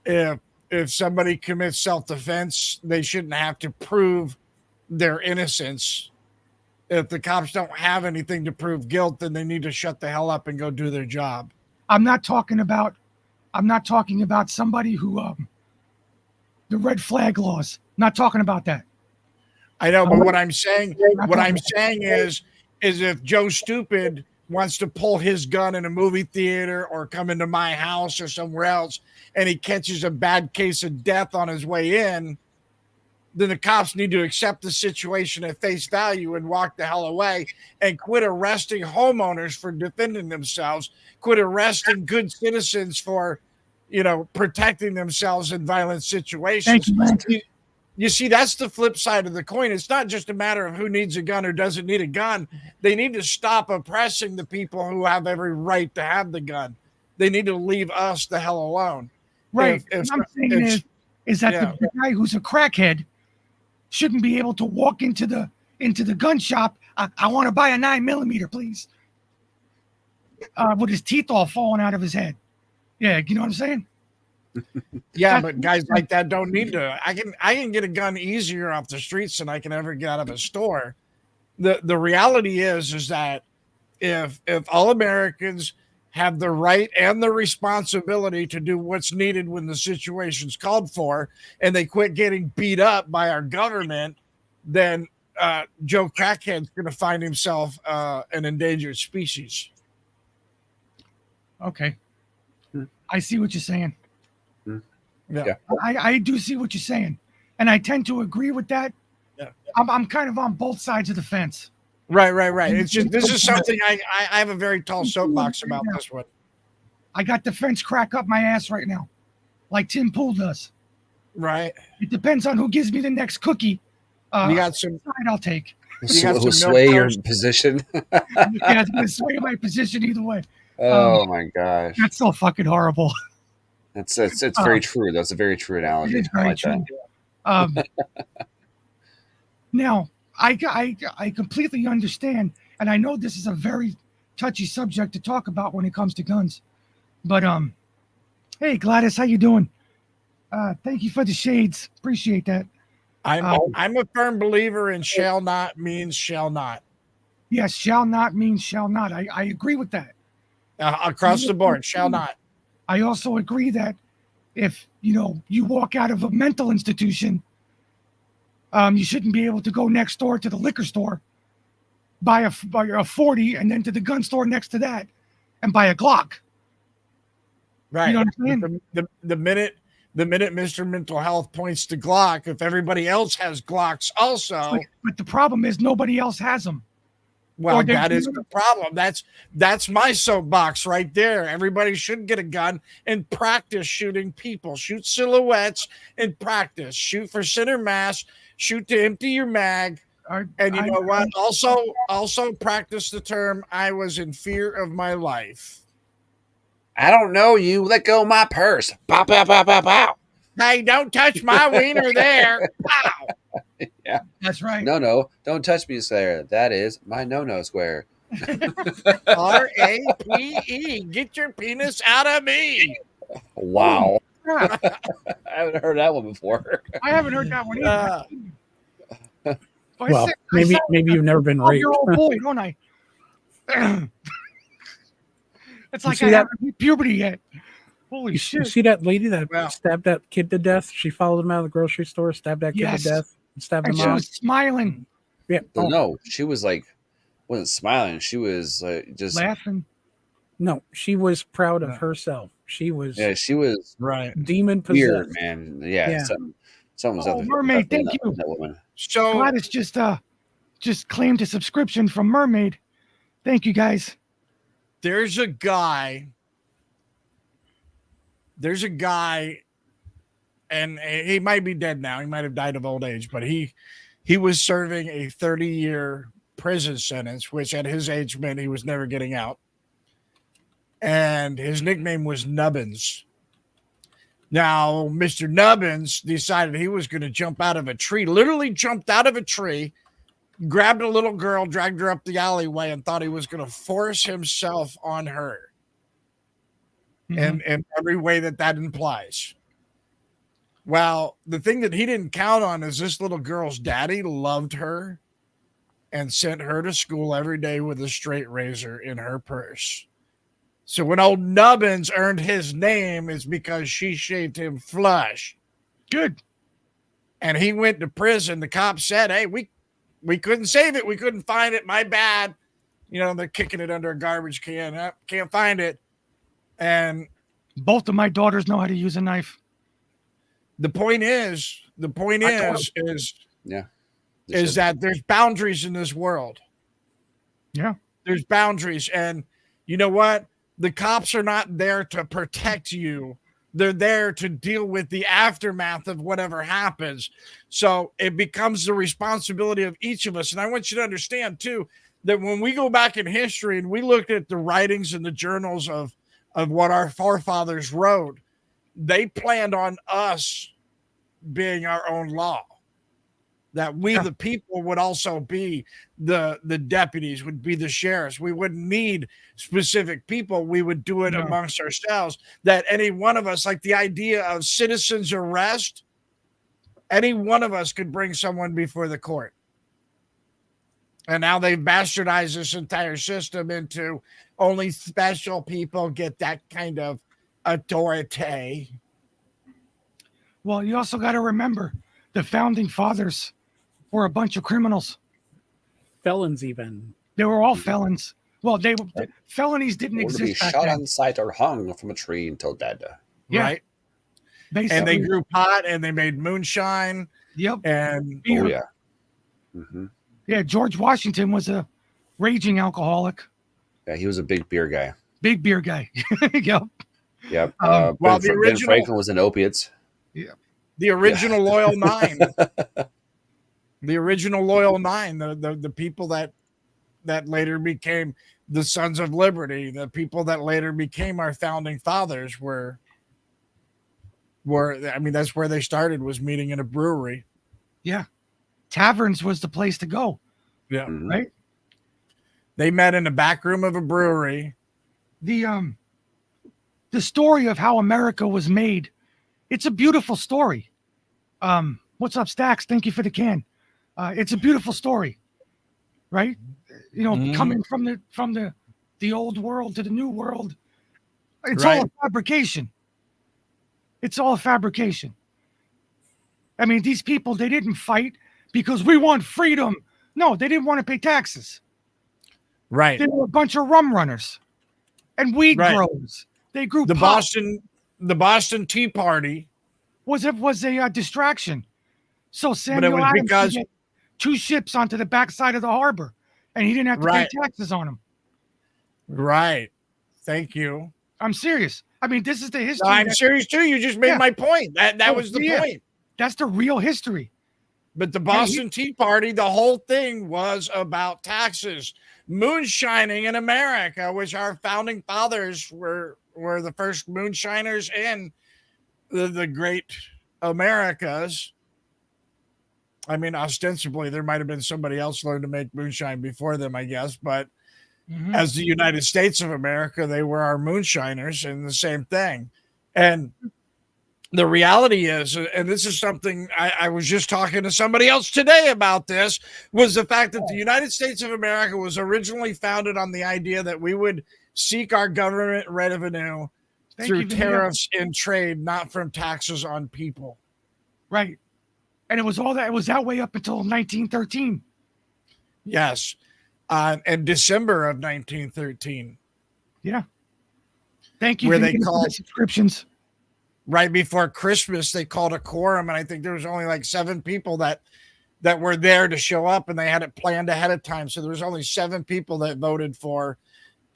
if somebody commits self-defense, they shouldn't have to prove their innocence. If the cops don't have anything to prove guilt, then they need to shut the hell up and go do their job. I'm not talking about somebody who the red flag laws. Not talking about that. I know, but what I'm saying is if Joe Stupid wants to pull his gun in a movie theater or come into my house or somewhere else, and he catches a bad case of death on his way in, then the cops need to accept the situation at face value and walk the hell away and quit arresting homeowners for defending themselves, quit arresting good citizens for, protecting themselves in violent situations. Thank you, man. You see, that's the flip side of the coin. It's not just a matter of who needs a gun or doesn't need a gun. They need to stop oppressing the people who have every right to have the gun. They need to leave us the hell alone. Right. What I'm saying is that the guy who's a crackhead shouldn't be able to walk into the gun shop. I want to buy a 9mm, please. With his teeth all falling out of his head. Yeah, you know what I'm saying? Yeah, but guys like that don't need to. I can get a gun easier off the streets than I can ever get out of a store. The reality is that if all Americans have the right and the responsibility to do what's needed when the situation's called for, and they quit getting beat up by our government, then Joe Crackhead's going to find himself an endangered species. Okay. I see what you're saying. Yeah. I do see what you're saying. And I tend to agree with that. Yeah. I'm kind of on both sides of the fence. Right. It's just, this is something I have a very tall soapbox about this one. I got the fence crack up my ass right now, like Tim Pool does. Right. It depends on who gives me the next cookie. You got some. I'll take. Who sway your position? Yeah, it's gonna sway my position either way. Oh my gosh, that's so fucking horrible. It's very true. That's a very true analogy. It is very true. Now, I completely understand, and I know this is a very touchy subject to talk about when it comes to guns. But hey Gladys, how you doing? Thank you for the shades. Appreciate that. I'm a firm believer in shall not means shall not. Yes, shall not means shall not. I agree with that. Across the board, shall not. I also agree that if you walk out of a mental institution, you shouldn't be able to go next door to the liquor store, buy a 40, and then to the gun store next to that, and buy a Glock. Right. You know what I'm saying? The minute Mr. Mental Health points to Glock, if everybody else has Glocks also. But the problem is nobody else has them. Well, that is the problem. That's my soapbox right there. Everybody should get a gun and practice shooting people. Shoot silhouettes and practice. Shoot for center mass. Shoot to empty your mag. And you know what? Also practice the term, I was in fear of my life. I don't know you. Let go of my purse. Pow, pow, pow, pow, pow. Hey, don't touch my wiener there. Pow. Yeah. That's right. No, don't touch me, Sarah. That is my no square. RAPE. Get your penis out of me. Wow. I haven't heard that one before. I haven't heard that one either. Well, maybe you've never been raped. You're old boy, don't I? It's like I haven't hit puberty yet. Holy shit. You see that lady that stabbed that kid to death? She followed him out of the grocery store, stabbed that kid to death, and stabbed him out. She was smiling. Yeah. No, she was wasn't smiling. She was just laughing. No, she was proud of herself. She was. Yeah, she was demon possessed. Weird, man. Yeah. Something was up. Mermaid, thank you. That woman. So Gladys just claimed a subscription from Mermaid. Thank you, guys. There's a guy, and he might be dead now. He might have died of old age, but he was serving a 30-year prison sentence, which at his age meant he was never getting out. And his nickname was Nubbins. Now, Mr. Nubbins decided he was going to jump out of a tree, literally jumped out of a tree, grabbed a little girl, dragged her up the alleyway, and thought he was going to force himself on her. And in every way that implies. Well, the thing that he didn't count on is this little girl's daddy loved her and sent her to school every day with a straight razor in her purse. So when old Nubbins earned his name, is because she shaved him flush. Good. And he went to prison. The cops said, hey, we couldn't save it. We couldn't find it. My bad. they're kicking it under a garbage can. Can't find it. And Both of my daughters know how to use a knife. the point is Yeah. that there's boundaries in this world. Yeah. There's boundaries. And you know what? The cops are not there to protect you. They're there to deal with the aftermath of whatever happens. So it becomes the responsibility of each of us. And I want you to understand, too, that when we go back in history and we look at the writings and the journals of what our forefathers wrote, they planned on us being our own law. That we, the people, would also be the deputies, would be the sheriffs. We wouldn't need specific people. We would do it amongst ourselves. That any one of us, like the idea of citizens arrest, any one of us could bring someone before the court. And now they've bastardized this entire system into only special people get that kind of authority. Well, you also got to remember the founding fathers were a bunch of criminals. Felons, even. They were all felons. Well, felonies didn't Or to be exist back shot then. on sight or hung from a tree until dead. Yeah. Right? Basically. And they grew pot and they made moonshine. Yep. And Beer. Oh, yeah. Mm-hmm. Yeah, George Washington was a raging alcoholic. Yeah, he was a big beer guy. Big beer guy. Yep. Yep. well, the Ben original- Franklin was in opiates. the original Loyal Nine. The original Loyal Nine, the people that later became the Sons of Liberty, the people that later became our founding fathers were I mean, that's where they started, was meeting in a brewery. Yeah. Taverns was the place to go. Yeah. Mhm. Right? They met in the back room of a brewery. The story of how America was made, it's a beautiful story. What's up, Stacks? Thank you for the can. It's a beautiful story, right? Coming from the old world to the new world. It's all a fabrication. It's all a fabrication. I mean, these people, they didn't fight because we want freedom. No, they didn't want to pay taxes. Right. They were a bunch of rum runners and weed growers. They grew the pot. Boston Tea Party was a distraction. So But it Samuel was Adams because- could get 2 ships onto the backside of the harbor, and he didn't have to pay taxes on them. Right. Thank you. I'm serious. I mean, this is the history. I'm serious too. You just made my point. That was the point. That's the real history. But the Boston Tea Party, the whole thing was about taxes, moonshining in America, which our founding fathers were the first moonshiners in the great Americas. I mean, ostensibly, there might have been somebody else learned to make moonshine before them, I guess. But as the United States of America, they were our moonshiners, and the same thing. And the reality is, and this is something I was just talking to somebody else today about this, was the fact that the United States of America was originally founded on the idea that we would seek our government revenue through tariffs and trade, not from taxes on people. Right. And it was that way up until 1913. Yes. In December of 1913. Yeah. Thank you where for they called the subscriptions. Right before Christmas, they called a quorum, and I think there was only like 7 people that were there to show up, and they had it planned ahead of time. So there was only 7 people that voted for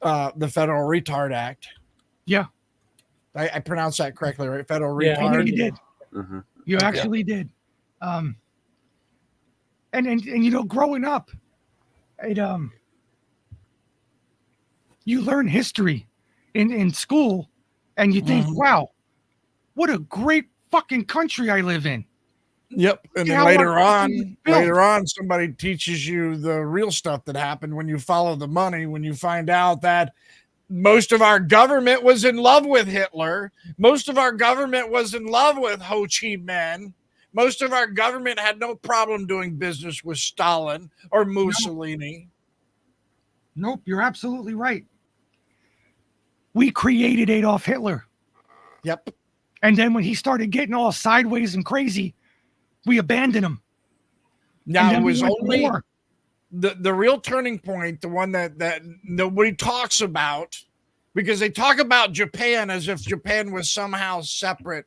the Federal Retard Act. Yeah. I pronounced that correctly, right? Federal Yeah. Retard. You did. Mm-hmm. You actually did. And growing up, you learn history in school, and you think, wow, what a great fucking country I live in. Yep. And then later on, somebody teaches you the real stuff that happened when you follow the money, when you find out that most of our government was in love with Hitler. Most of our government was in love with Ho Chi Minh. Most of our government had no problem doing business with Stalin or Mussolini. Nope, you're absolutely right. We created Adolf Hitler. Yep. And then when he started getting all sideways and crazy, we abandoned him. Now, it we was went to only war. the real turning point, the one that nobody talks about, because they talk about Japan as if Japan was somehow separate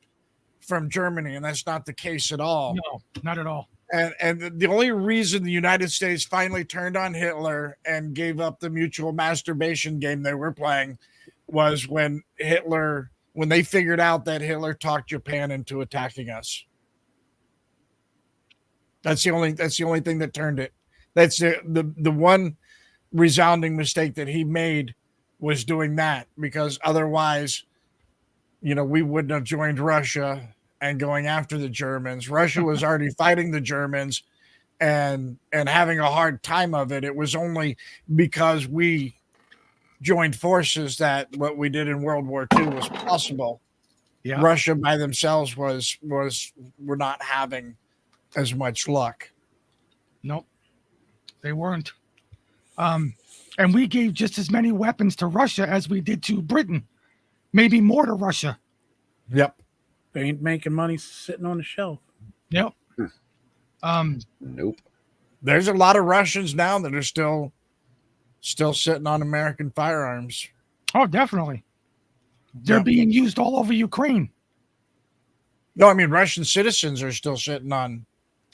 from Germany, and that's not the case at all. No, not at all. And the only reason the United States finally turned on Hitler and gave up the mutual masturbation game they were playing was when they figured out that Hitler talked Japan into attacking us. That's the only thing that turned it. That's the one resounding mistake that he made was doing that, because otherwise, we wouldn't have joined Russia and going after the Germans. Russia was already fighting the Germans and having a hard time of it. It was only because we joined forces that what we did in World War II was possible. Yeah. Russia by themselves were not having as much luck. Nope, they weren't. And we gave just as many weapons to Russia as we did to Britain, maybe more to Russia. Yep. They ain't making money sitting on the shelf. Yep. Nope. There's a lot of Russians now that are still sitting on American firearms. Oh, definitely. They're being used all over Ukraine. No, I mean Russian citizens are still sitting on.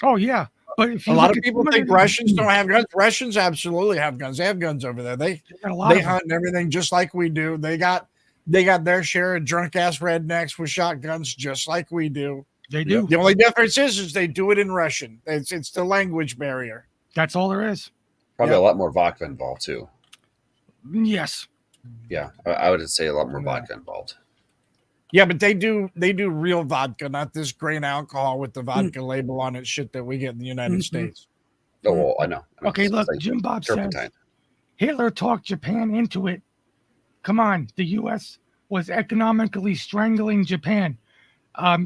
Oh yeah, but if you A lot look of at people think Russians don't have guns. Russians absolutely have guns. They have guns over there. They got a lot of them. hunt and everything just like we do. They got their share of drunk ass rednecks with shotguns just like we do. They do. The only difference is they do it in Russian. It's the language barrier. That's all there is. Probably Yeah. a lot more vodka involved too. Yes. Yeah, I would say a lot more vodka involved. Yeah, but they do real vodka, not this grain alcohol with the vodka label on it shit that we get in the United States. Oh, well, I know. Okay, It's look, like Jim Bob says turpentine. Hitler talked Japan into it. Come on, the U.S. was economically strangling Japan.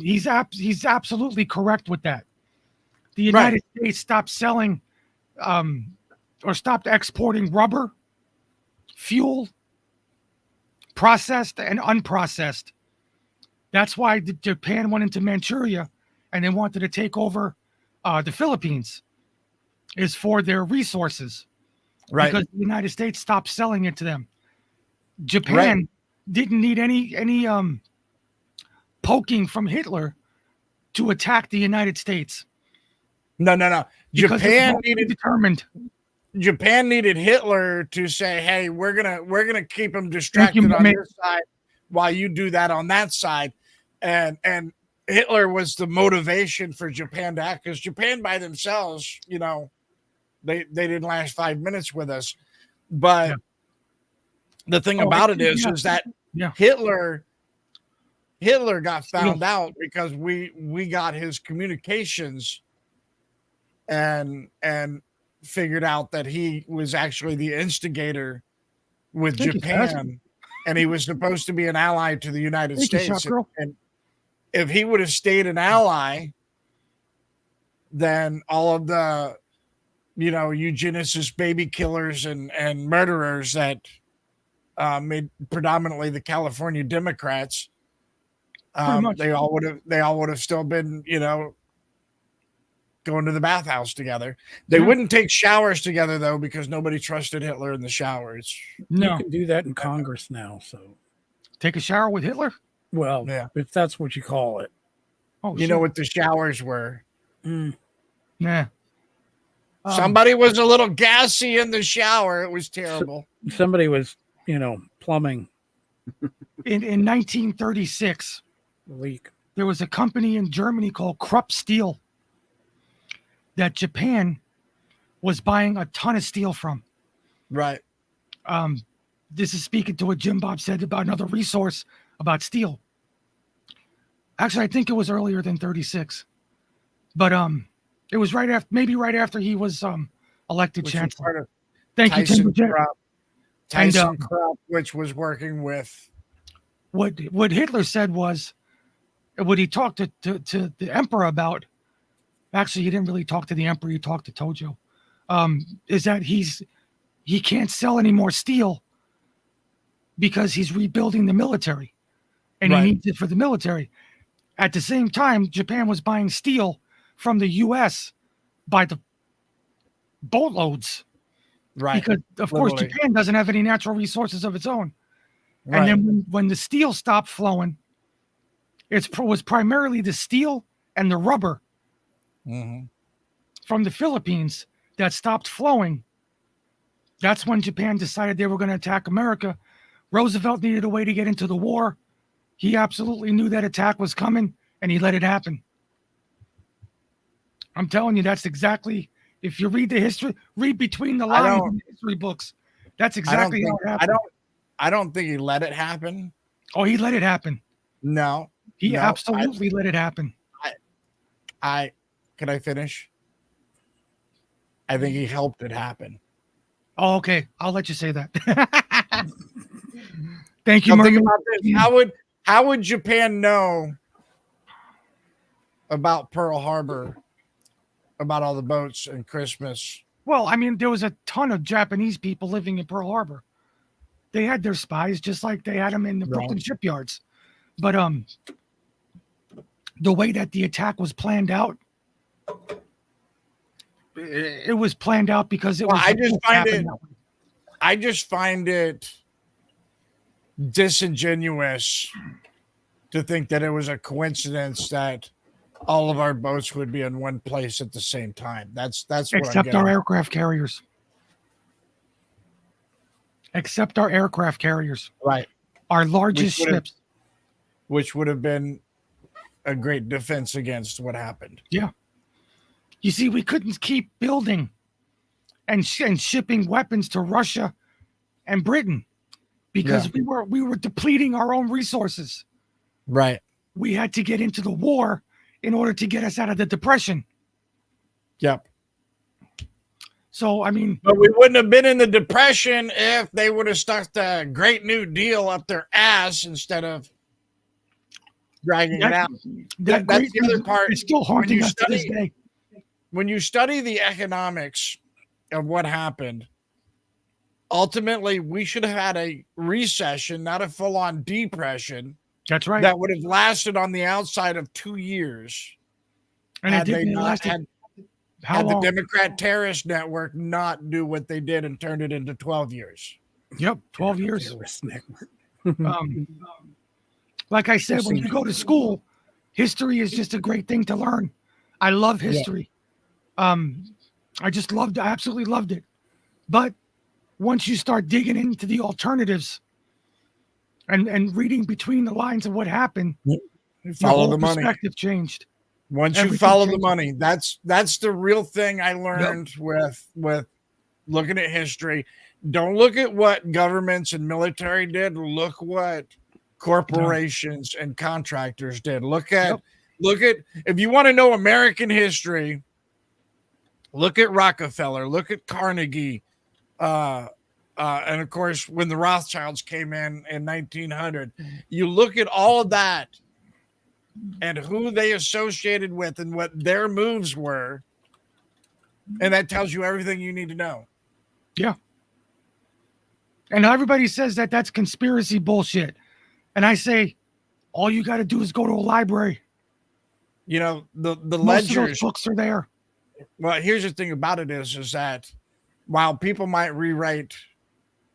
He's absolutely correct with that. The United States stopped selling or stopped exporting rubber, fuel, processed and unprocessed. That's why Japan went into Manchuria and they wanted to take over the Philippines, is for their resources. Right. Because the United States stopped selling it to them. Japan didn't need any poking from Hitler to attack the United States. No. Because Japan they were determined. Japan needed Hitler to say, "Hey, we're gonna keep him distracted on this side while you do that on that side," and Hitler was the motivation for Japan to act, because Japan by themselves, they didn't last 5 minutes with us. But the thing about it is that Hitler got found out because we got his communications and figured out that he was actually the instigator with Japan, and he was supposed to be an ally to the United States. And if he would have stayed an ally, then all of the eugenicist baby killers and murderers that made predominantly the California Democrats, they all would have still been going to the bathhouse together. They wouldn't take showers together though, because nobody trusted Hitler in the showers. No, you can do that in Congress now. So take a shower with Hitler. Well, if that's what you call it. Oh, you know what the showers were? Nah. Somebody was a little gassy in the shower. It was terrible. Somebody was, plumbing. In 1936, leak. There was a company in Germany called Krupp Steel that Japan was buying a ton of steel from. Right. This is speaking to what Jim Bob said about another resource about steel. Actually, I think it was earlier than 36, but it was right after he was elected chancellor. Thank you, Tim. Tyson Krupp, which was working with. What Hitler said was, what he talked to the emperor about. Actually, he didn't really talk to the emperor. He talked to Tojo. Is that he can't sell any more steel because he's rebuilding the military, and he needs it for the military. At the same time, Japan was buying steel from the U.S. by the boatloads. Right. Because of course Literally. Japan doesn't have any natural resources of its own. Right. And then when the steel stopped flowing, was primarily the steel and the rubber Mhm. from the Philippines that stopped flowing. That's when Japan decided they were going to attack America. Roosevelt needed a way to get into the war. He absolutely knew that attack was coming, and he let it happen. I'm telling you, that's exactly, if you read the history, read between the lines in the history books. That's exactly how it happened. I don't think he let it happen. Oh, he let it happen. No. He no, absolutely let it happen. Can I finish? I think he helped it happen. Oh, okay. I'll let you say that. Thank you, Now think Merlin. about this. How would Japan know about Pearl Harbor, about all the boats and Christmas? Well, I mean, there was a ton of Japanese people living in Pearl Harbor. They had their spies, just like they had them in the Brooklyn shipyards. But the way that the attack was planned out, it was planned out because it was. I just find it disingenuous to think that it was a coincidence that all of our boats would be in one place at the same time. That's what except our aircraft carriers. Except our aircraft carriers. Right. Our largest ships. Which would have been a great defense against what happened. Yeah. You see, we couldn't keep building and shipping weapons to Russia and Britain because we were depleting our own resources. Right. We had to get into the war in order to get us out of the Depression. Yep. So, I mean, but we wouldn't have been in the Depression if they would have stuck the Great New Deal up their ass instead of dragging it out. That's the other part. It's still haunting us to this day. When you study the economics of what happened, ultimately we should have had a recession, not a full-on depression. That's right. That would have lasted on the outside of 2 years. And it didn't last. Had the Democrat terrorist network not do what they did and turned it into 12 years. Yep, 12 years. Like I said, when you go to school, history is just a great thing to learn. I love history. I just I absolutely loved it. But once you start digging into the alternatives and reading between the lines of what happened, follow the money. Perspective changed. Once you follow the money, that's the real thing I learned with looking at history. Don't look at what governments and military did. Look what corporations and contractors did. Look at if you want to know American history, look at Rockefeller, look at Carnegie, and of course when the Rothschilds came in 1900. You look at all of that and who they associated with and what their moves were, and that tells you everything you need to know. Yeah. And everybody says that that's conspiracy bullshit. And I say, all you got to do is go to a library. You know, the Most ledgers. of those books are there. Well, here's the thing about it is that while people might rewrite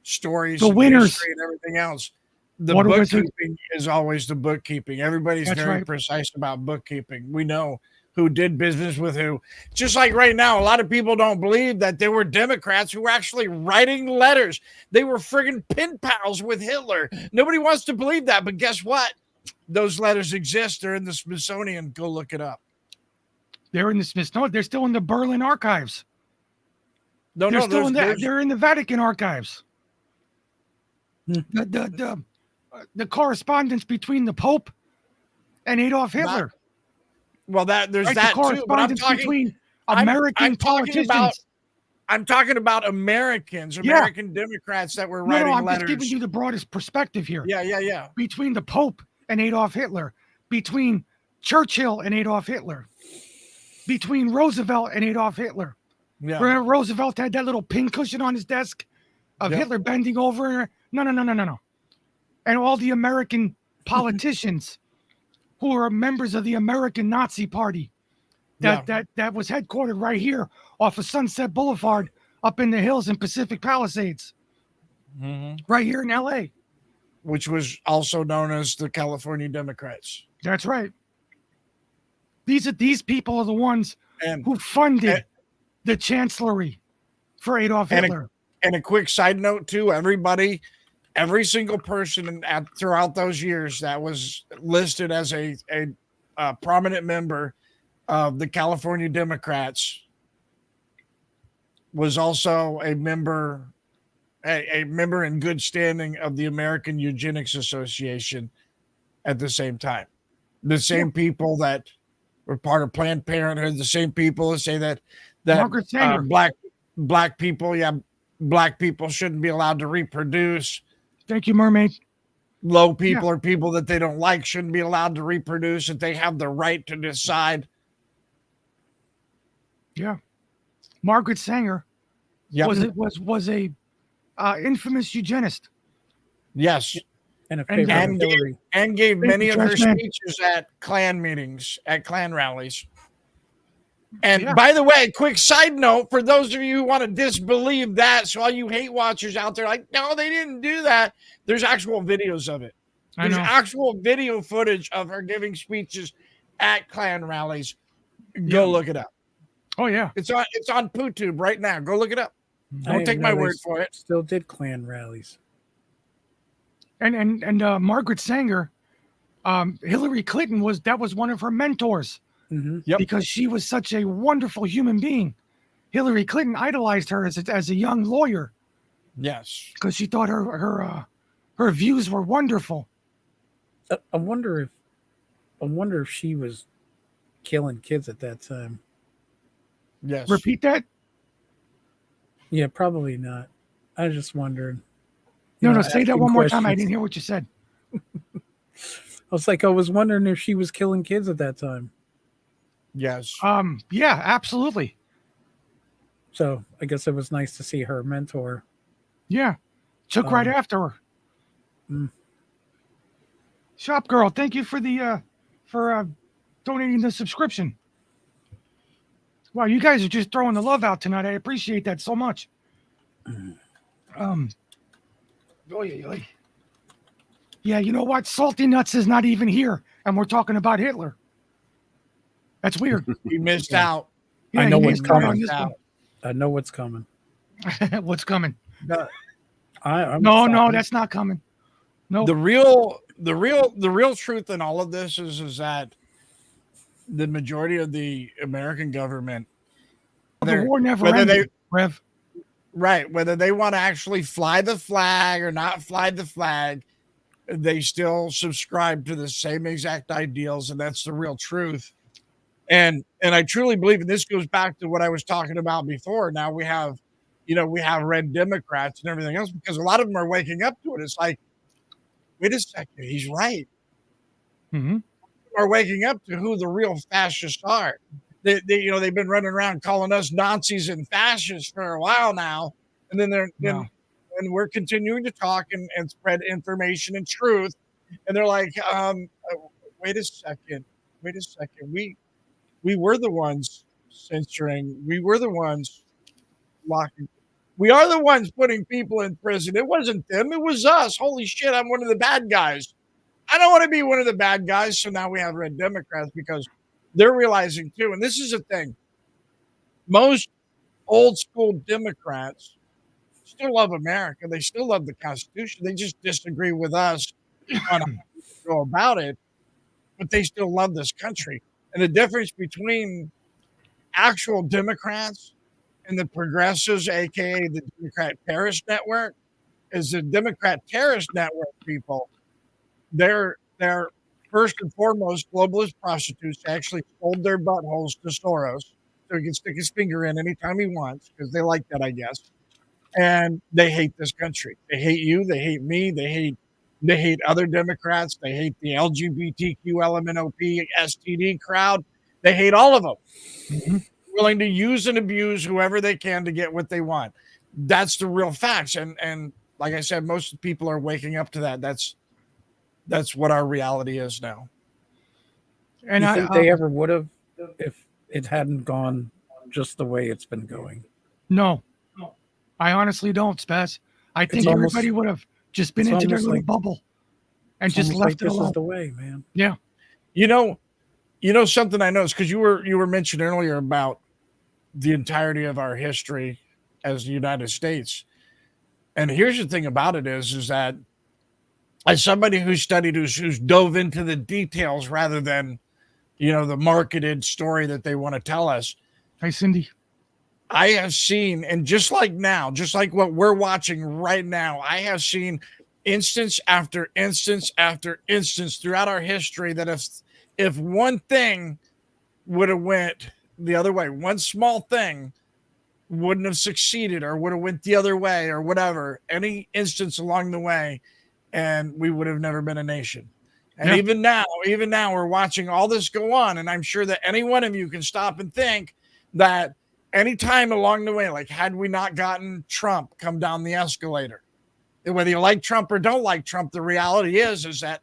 stories, the winners and everything else, the bookkeeping is always the bookkeeping. Everybody's very precise about bookkeeping. We know who did business with who. Just like right now, a lot of people don't believe that there were Democrats who were actually writing letters. They were friggin' pen pals with Hitler. Nobody wants to believe that, but guess what? Those letters exist. They're in the Smithsonian. Go look it up. They're in the Smithsonian. They're still in the Berlin archives. They're in the Vatican archives. The correspondence between the Pope and Adolf Hitler. There's that the correspondence too. But between American politicians. I'm talking about American Democrats that were writing I'm letters. just giving you the broadest perspective here. Yeah. Between the Pope and Adolf Hitler, between Churchill and Adolf Hitler, between Roosevelt and Adolf Hitler. Yeah. Remember Roosevelt had that little pin cushion on his desk of Hitler bending over. No. And all the American politicians who are members of the American Nazi Party that was headquartered right here off of Sunset Boulevard up in the hills in Pacific Palisades, right here in LA. Which was also known as the California Democrats. That's right. These people are the ones And who funded the chancellery for Adolf Hitler. And a quick side note too, every single person throughout those years that was listed as a prominent member of the California Democrats was also a member in good standing of the American Eugenics Association at the same time. The same people that were part of Planned Parenthood, the same people that say that Margaret Sanger. black people shouldn't be allowed to reproduce. Thank you, Mermaid. Low people or people that they don't like shouldn't be allowed to reproduce, that they have the right to decide. Yeah. Margaret Sanger was a infamous eugenist. Yes. And a favorite of Hillary. And gave many of her Trash man. speeches at Klan meetings, at Klan rallies. And by the way, quick side note for those of you who want to disbelieve that, so all you hate watchers out there, like, no, they didn't do that. There's actual videos of it. There's actual video footage of her giving speeches at Klan rallies. Go look it up. Oh yeah, it's on PooTube right now. Go look it up. Don't take my word for it. Still did Klan rallies. And Margaret Sanger, Hillary Clinton was one of her mentors. Mm-hmm. Yep. Because she was such a wonderful human being. Hillary Clinton idolized her as a young lawyer. Yes, because she thought her views were wonderful. I wonder if she was killing kids at that time. Yes. Repeat that. Yeah, probably not. I just wondered. No, say that one more time. I didn't hear what you said. I was wondering if she was killing kids at that time. Yes. Yeah, absolutely. So I guess it was nice to see her mentor. Yeah. Took right after her. Shop Girl, thank you for donating the subscription. Wow, you guys are just throwing the love out tonight. I appreciate that so much. Yeah, you know what? Salty Nuts is not even here, and we're talking about Hitler. That's weird. You missed out. Yeah, I know what's coming. I know what's coming. What's coming? No, that's not coming. No. The real truth in all of this is that the majority of the American government, the war never ended, Rev. Right, whether they want to actually fly the flag or not fly the flag, they still subscribe to the same exact ideals, and that's the real truth. And I truly believe, and this goes back to what I was talking about before. Now we have red Democrats and everything else, because a lot of them are waking up to it. It's like, wait a second, he's right. Mm-hmm. Are waking up to who the real fascists are. They've been running around calling us Nazis and fascists for a while now, and then and we're continuing to talk and spread information and truth, and they're like, wait a second, we were the ones censoring, we were the ones locking, we are the ones putting people in prison. It wasn't them, it was us. Holy shit, I'm one of the bad guys. I don't want to be one of the bad guys. So now we have red Democrats, because they're realizing too, and this is the thing, most old school Democrats still love America. They still love the Constitution. They just disagree with us on how to go about it, but they still love this country. And the difference between actual Democrats and the progressives, aka the Democrat Terrorist Network, is the Democrat Terrorist Network people. They're first and foremost globalist prostitutes. Actually sold their buttholes to Soros so he can stick his finger in anytime he wants, because they like that, I guess. And they hate this country. They hate you. They hate me. They hate other Democrats. They hate the LGBTQ, LMNOP, STD crowd. They hate all of them. Mm-hmm. Willing to use and abuse whoever they can to get what they want. That's the real facts. And like I said, most people are waking up to that. That's what our reality is now. And I think they ever would have if it hadn't gone just the way it's been going? No. I honestly don't, Spaz. I think almost- everybody would have just been it's into their almost little like- bubble and It's just almost left like it this alone. is the way, man. Yeah. You know something I noticed, because you were mentioning earlier about the entirety of our history as the United States. And here's the thing about it is that as somebody who's studied, who's dove into the details rather than, the marketed story that they want to tell us, Hey, Cindy. I have seen, and just like now, just like what we're watching right now, I have seen instance after instance after instance throughout our history that if one thing would have went the other way, one small thing wouldn't have succeeded or would have went the other way or whatever, any instance along the way, and we would have never been a nation. And Yeah. even now we're watching all this go on, and I'm sure that any one of you can stop and think that any time along the way, like had we not gotten Trump come down the escalator, whether you like Trump or don't like Trump, the reality is that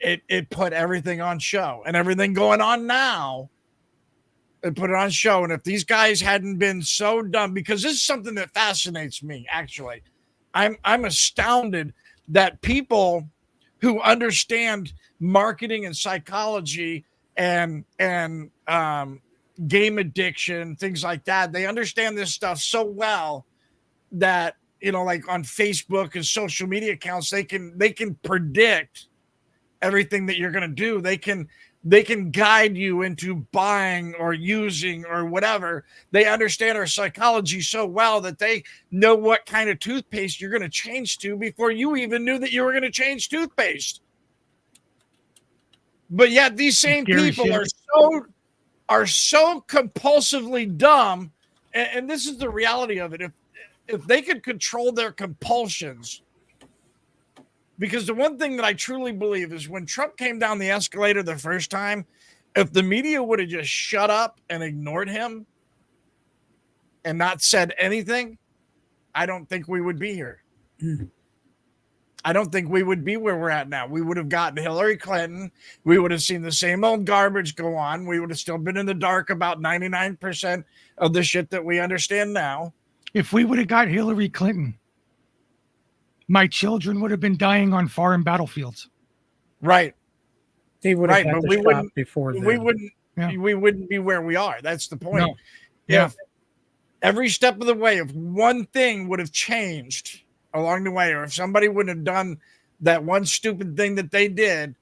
it put everything on show, and everything going on now, it put it on show. And if these guys hadn't been so dumb, because this is something that fascinates me, actually, I'm astounded that people who understand marketing and psychology and game addiction, things like that, they understand this stuff so well that, like on Facebook and social media accounts, they can predict everything that you're going to do. They can guide you into buying or using or whatever. They understand our psychology so well that they know what kind of toothpaste you're going to change to before you even knew that you were going to change toothpaste. But yet these same Scary people shit. are so compulsively dumb. And this is the reality of it. If they could control their compulsions, because the one thing that I truly believe is when Trump came down the escalator the first time, if the media would have just shut up and ignored him and not said anything, I don't think we would be here. I don't think we would be where we're at now. We would have gotten Hillary Clinton. We would have seen the same old garbage go on. We would have still been in the dark about 99% of the shit that we understand now. If we would have got Hillary Clinton, my children would have been dying on foreign battlefields. Right. They would have Right, had but the we shot wouldn't- before then. We wouldn't be where we are. That's the point. No. Yeah. If every step of the way, if one thing would have changed along the way, or if somebody wouldn't have done that one stupid thing that they did,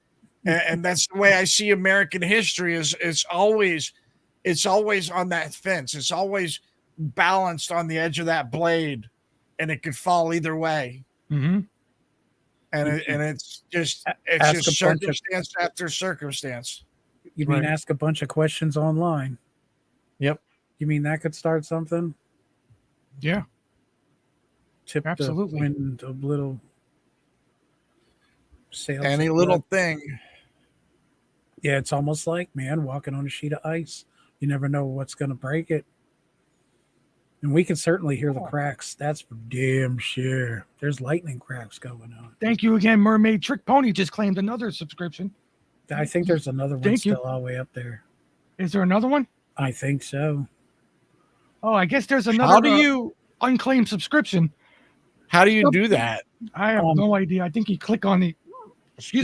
and that's the way I see American history, is it's always on that fence. It's always balanced on the edge of that blade, and it could fall either way. Mm-hmm. And it's just Ask a bunch of- circumstance after circumstance. You mean Right. ask a bunch of questions online? Yep. You mean that could start something? Yeah. Tip Absolutely. the wind a little. Sails Any the little boat. thing. Yeah, it's almost like, man, walking on a sheet of ice. You never know what's going to break it. And we can certainly hear the cracks. That's for damn sure. There's lightning cracks going on. Thank you again, Mermaid Trick Pony just claimed another subscription. I think there's another one Thank you. still all the way up there. Is there another one? I think so. Oh, I guess there's another How do you unclaimed subscription. do that? I have no idea. I think you click on the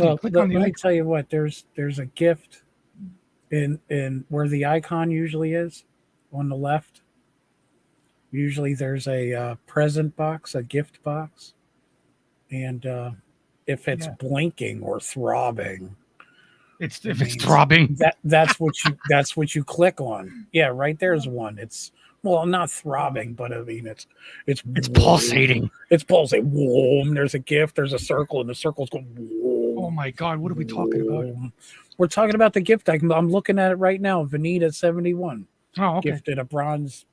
Well, click let, on the let me icon. tell you what. There's a gift in where the icon usually is on the left. Usually there's a present box, a gift box, and if it's Yeah. blinking or throbbing, It's it if it's means throbbing. that's what you click on. Yeah, right there's one. It's not throbbing, but I mean it's It's pulsating. It's pulsating. Whoa, there's a gift. There's a circle, and the circle's going. Whoa, Oh my God, what are we talking about? whoa. We're talking about the gift. I'm looking at it right now. Vanita 71 Oh, okay. gifted a bronze.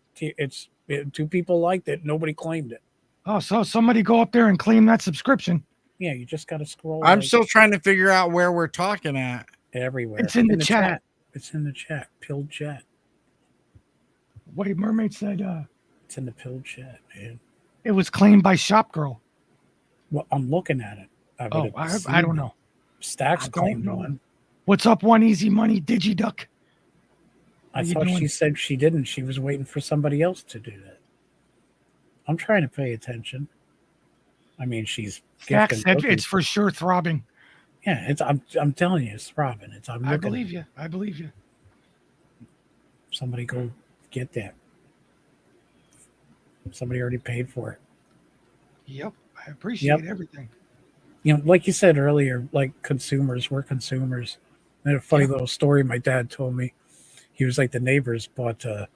Two people liked it. Nobody claimed it. Oh, so somebody go up there and claim that subscription. Yeah, you just got to scroll. I'm like still trying to figure out where we're talking at. everywhere. It's in the chat. It's in the chat. Pilled chat. Wait, Mermaid said It's in the pilled chat, man. it was claimed by Shopgirl. Well, I'm looking at it. Oh, I don't know. Stacks I don't claimed know. one. What's up, One Easy Money Digiduck? I How you thought she doing? said she didn't. She was waiting for somebody else to do that. I'm trying to pay attention. I mean, she's Facts gifting said cookies. it's for sure throbbing. Yeah, it's. I'm telling you, it's throbbing. It's. I'm I looking. believe you. I believe you. Somebody go get that. Somebody already paid for it. Yep. I appreciate everything. You know, like you said earlier, like consumers, we're consumers. And a funny little story my dad told me. He was like, the neighbors bought a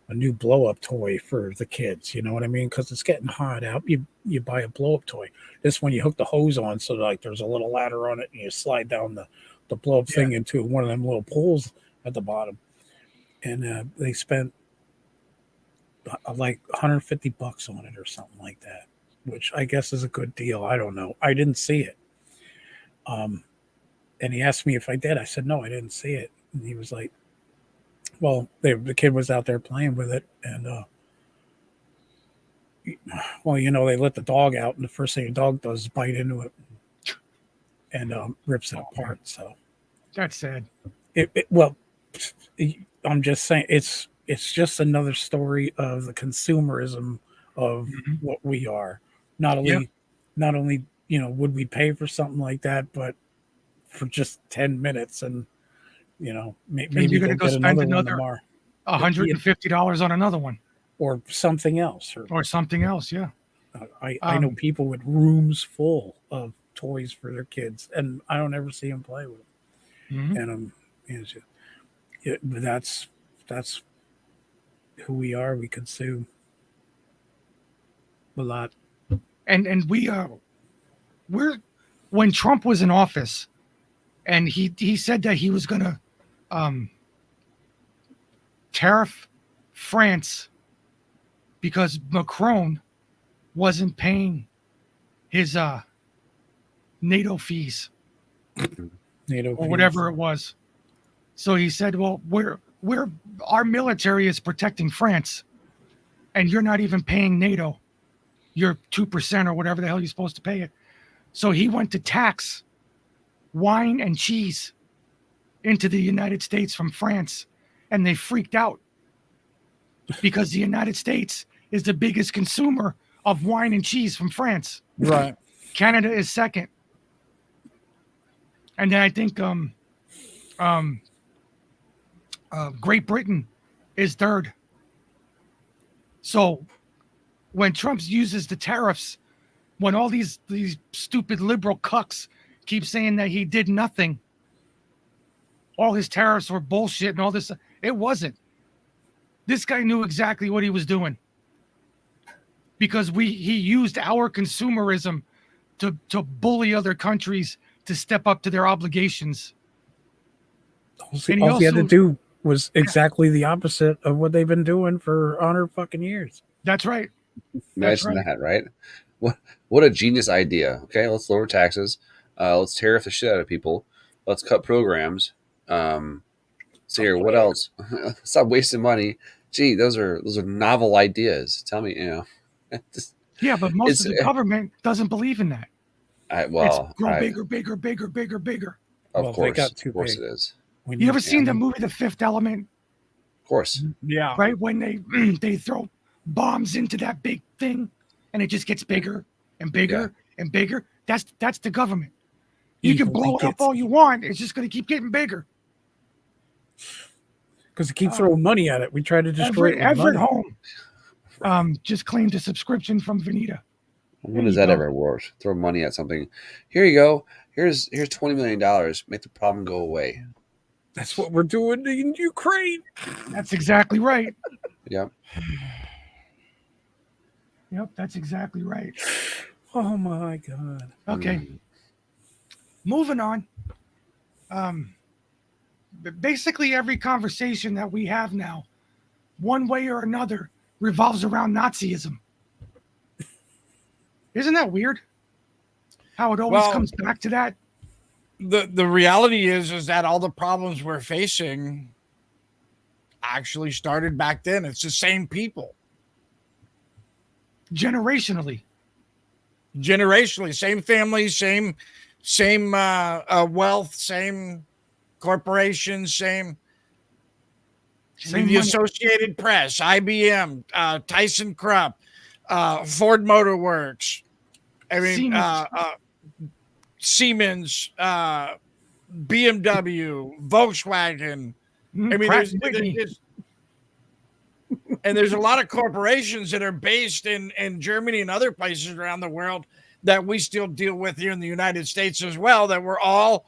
new blow up toy for the kids. You know what I mean? Because it's getting hot out. You buy a blow up toy. This one you hook the hose on, so like there's a little ladder on it, and you slide down the blow up thing into one of them little pools at the bottom. And they spent like $150 on it or something like that, which I guess is a good deal. I don't know. I didn't see it. And he asked me if I did. I said, no, I didn't see it. And he was like, well, the kid was out there playing with it. And, well, you know, they let the dog out. And the first thing the dog does is bite into it and rips it apart. So That's sad. I'm just saying it's just another story of the consumerism of what we are. Not only, you know, would we pay for something like that, but for just 10 minutes, and you know, maybe you're going to go spend another $150 on another one, or something else, or something else. Yeah, I know people with rooms full of toys for their kids, and I don't ever see them play with them. And but that's who we are. We consume a lot, and we're when Trump was in office, and he said that he was going to tariff France because Macron wasn't paying his NATO fees, or whatever it was. So he said, well, our military is protecting France, and you're not even paying NATO. You're 2% or whatever the hell you're supposed to pay it. So he went to tax wine and cheese into the United States from France, and they freaked out because the United States is the biggest consumer of wine and cheese from France. Right. Canada is second. And then I think Great Britain is third. So when Trump uses the tariffs, when all these stupid liberal cucks keep saying that he did nothing, all his tariffs were bullshit and all this, it wasn't. This guy knew exactly what he was doing, because he used our consumerism to bully other countries to step up to their obligations. All he had to do was exactly the opposite of what they've been doing for 100 fucking years. That's right. Imagine that, right? What a genius idea. Okay, let's lower taxes. Let's tariff the shit out of people. Let's cut programs. So here, what else? Stop wasting money. Gee, those are novel ideas. Tell me, Yeah, but most of the government doesn't believe in that. It's grow bigger, bigger, bigger, bigger, bigger. Of course it is. You ever seen the movie The Fifth Element? Of course. Yeah. Right, when they throw bombs into that big thing, and it just gets bigger and bigger and bigger. That's the government. You can blow it up all you want. It's just going to keep getting bigger. Because they keep throwing money at it. We try to destroy Everett Home just claimed a subscription from Veneta. When does that ever work? Throw money at something. Here you go. Here's $20 million. Make the problem go away. That's what we're doing in Ukraine. That's exactly right. Yep. Yep, that's exactly right. Oh my God. Okay. Moving on. Basically every conversation that we have now, one way or another, revolves around Nazism. Isn't that weird? How it always comes back to that? The reality is that all the problems we're facing actually started back then. It's the same people. Generationally, same families, same wealth, same corporations, same the money. Associated Press, IBM, Tyson Krupp, Ford Motor Works. I mean, Siemens. Siemens, BMW, Volkswagen. I mean, Pratt & Whitney. there's a lot of corporations that are based in Germany and other places around the world that we still deal with here in the United States as well, that we're all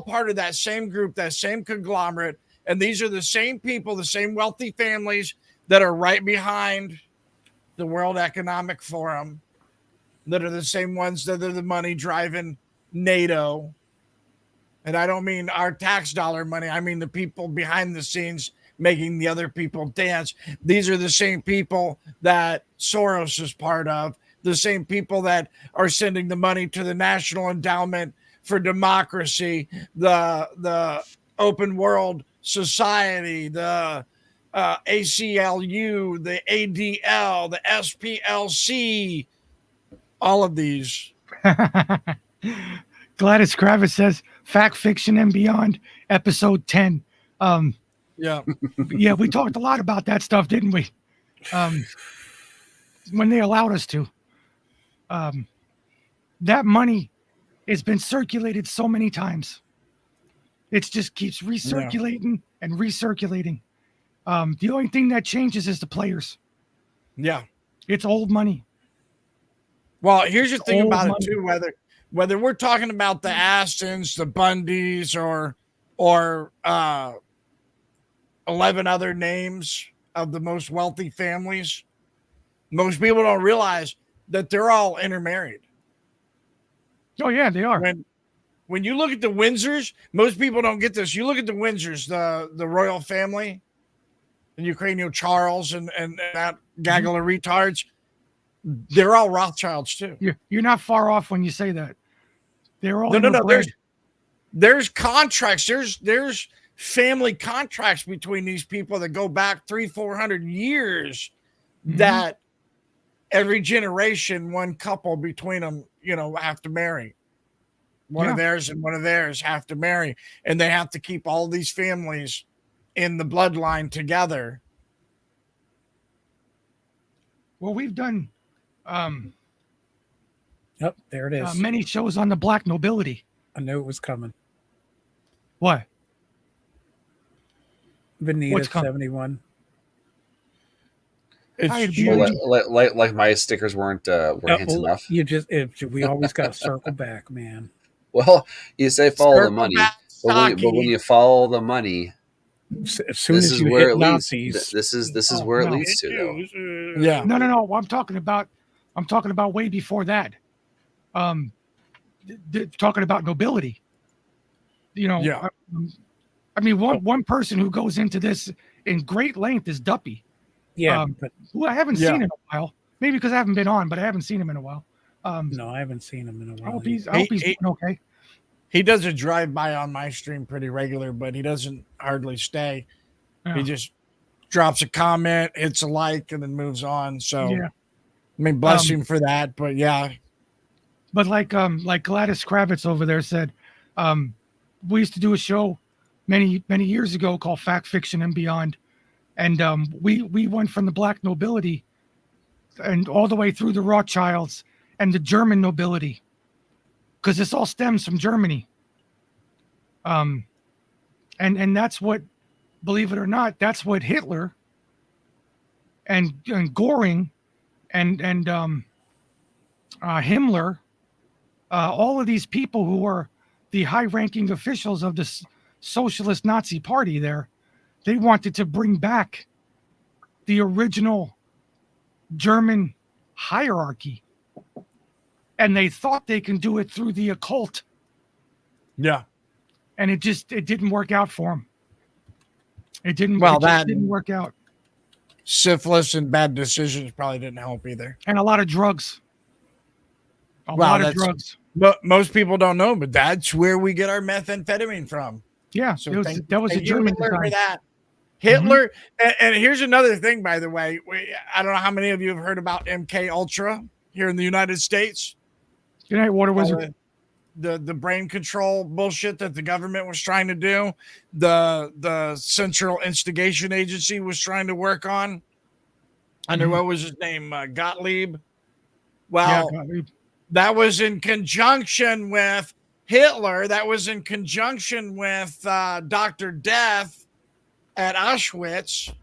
part of that same group, that same conglomerate. And these are the same people, the same wealthy families that are right behind the World Economic Forum, that are the same ones that are the money driving NATO. And I don't mean our tax dollar money. I mean the people behind the scenes making the other people dance. These are the same people that Soros is part of, the same people that are sending the money to the National Endowment for Democracy, the Open World Society, the ACLU, the ADL, the SPLC, all of these. Gladys Kravitz says Fact Fiction and Beyond, episode 10. Yeah. Yeah, we talked a lot about that stuff, didn't we? When they allowed us to. That money has been circulated so many times. It just keeps recirculating and recirculating. The only thing that changes is the players. Yeah. It's old money. Well, here's the thing Old about money. it too, whether we're talking about the Astons, the Bundys, or 11 other names of the most wealthy families, most people don't realize that they're all intermarried. Oh yeah, they are. When you look at the Windsors, most people don't get this. You look at the Windsors, the royal family, and Ukrainian Charles and that gaggle of retards, they're all Rothschilds too. You're not far off when you say that. They're all No. interbred. There's contracts. There's family contracts between these people that go back 300-400 years. That every generation, one couple between them, have to marry. One of theirs and one of theirs have to marry, and they have to keep all these families in the bloodline together. Well, we've done Yep, there it is. many shows on the black nobility. I knew it was coming. What? Vanita What's coming? 71. It's like my stickers weren't hints enough. We always got to circle back, man. Well, you say follow the Circle money, back, but when you follow the money, As soon this as is you where hit it leads. Nazis, This is where it no. leads to, though. Yeah. No. I'm talking about way before that. Talking about nobility. Yeah. I mean, one person who goes into this in great length is Duppy, yeah, but who I haven't seen in a while. Maybe because I haven't been on, but I haven't seen him in a while. no, I haven't seen him in a I while. hope he's doing okay. He does a drive-by on my stream pretty regular, but he doesn't hardly stay. Yeah. He just drops a comment, hits a like, and then moves on. So, Yeah. I mean, bless him for that. But yeah, But like Gladys Kravitz over there said, we used to do a show many years ago called Fact Fiction and Beyond, and we went from the black nobility and all the way through the Rothschilds and the German nobility, because this all stems from Germany. And that's what, believe it or not, that's what Hitler and Goring and Himmler, all of these people who were the high-ranking officials of the Socialist Nazi Party there, they wanted to bring back the original German hierarchy. And they thought they can do it through the occult. yeah. And it didn't work out for them. It didn't work out. Syphilis and bad decisions probably didn't help either. And a lot of drugs. A Well, lot of that's- drugs. But most people don't know, but that's where we get our methamphetamine from. Yeah, So that was a thank you, German Hitler, for design. that. Hitler, and here's another thing, by the way. I don't know how many of you have heard about MK Ultra here in the United States. Good night, Water Wizard. The brain control bullshit that the government was trying to do, the Central Instigation Agency was trying to work on. under Mhm. what was his name? Gottlieb. Yeah, Well, Gottlieb. that was in conjunction with Hitler. That was in conjunction with Dr. Death at Auschwitz,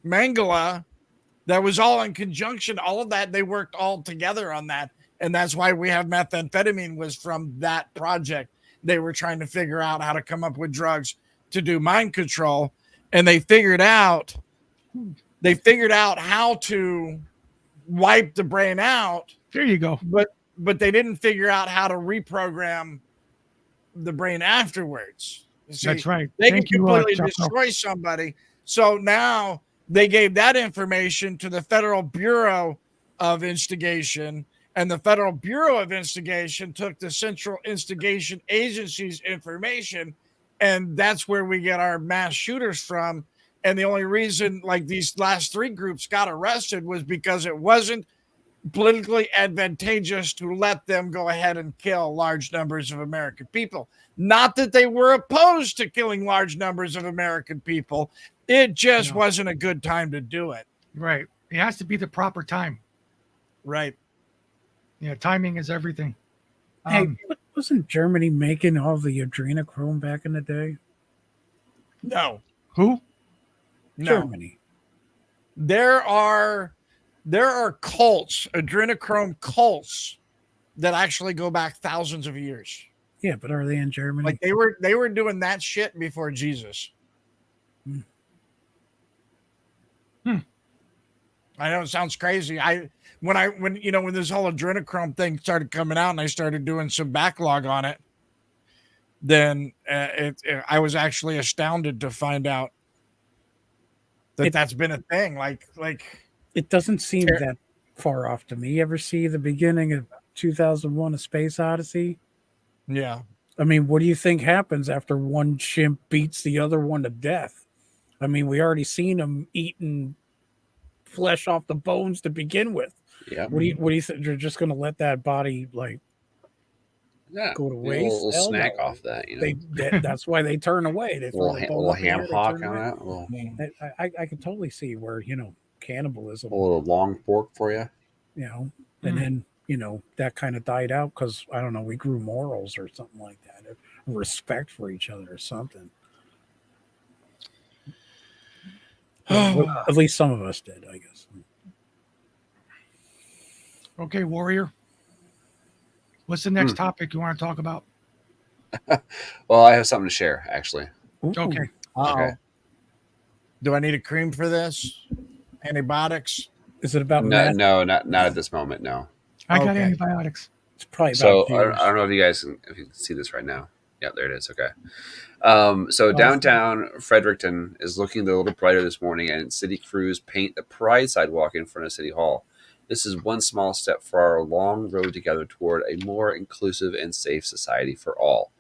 Mengele. That was all in conjunction. All of that, they worked all together on that. And that's why we have methamphetamine was from that project. They were trying to figure out how to come up with drugs to do mind control. And they figured out how to wipe the brain out, There you go. but they didn't figure out how to reprogram the brain afterwards. See, That's right. they Thank can you, completely Chapo. destroy somebody. So now they gave that information to the Federal Bureau of Instigation, and the Federal Bureau of Instigation took the Central Instigation Agency's information, and that's where we get our mass shooters from. And the only reason like these last three groups got arrested was because it wasn't politically advantageous to let them go ahead and kill large numbers of American people. Not that they were opposed to killing large numbers of American people. It just No. wasn't a good time to do it. Right. It has to be the proper time. Right. Yeah, timing is everything. Hey, wasn't Germany making all the adrenochrome back in the day? No. Who? No. Germany. There are cults, adrenochrome cults, that actually go back thousands of years. Yeah, but are they in Germany? Like they were doing that shit before Jesus. I know it sounds crazy. When this whole adrenochrome thing started coming out and I started doing some backlog on it, then I was actually astounded to find out that that's been a thing. Like it doesn't seem that far off to me. You ever see the beginning of 2001: A Space Odyssey? Yeah. I mean, what do you think happens after one chimp beats the other one to death? I mean, we already seen them eating flesh off the bones to begin with. Yeah. What do you think? You're just going to let that body Yeah. go to A waste? little Hell snack no. off that, you know. That's why they turn away. They A throw little, the bone little up in the ham air, they hock turn on away. that. A little, I can totally see where cannibalism. a little long pork for you. And then that kind of died out because I don't know, we grew morals or something like that, or respect for each other or something. Well, at least some of us did, I guess. Okay, Warrior. What's the next topic you want to talk about? Well, I have something to share, actually. Ooh. Okay. Okay. Do I need a cream for this? Antibiotics? Is it about No, meth? no, not at this moment. No. I got Okay. antibiotics. It's probably about So views. I don't know if you guys can see this right now. Yeah, there it is. Okay. So downtown Fredericton is looking a little brighter this morning, and city crews paint the Pride sidewalk in front of City Hall. This is one small step for our long road together toward a more inclusive and safe society for all.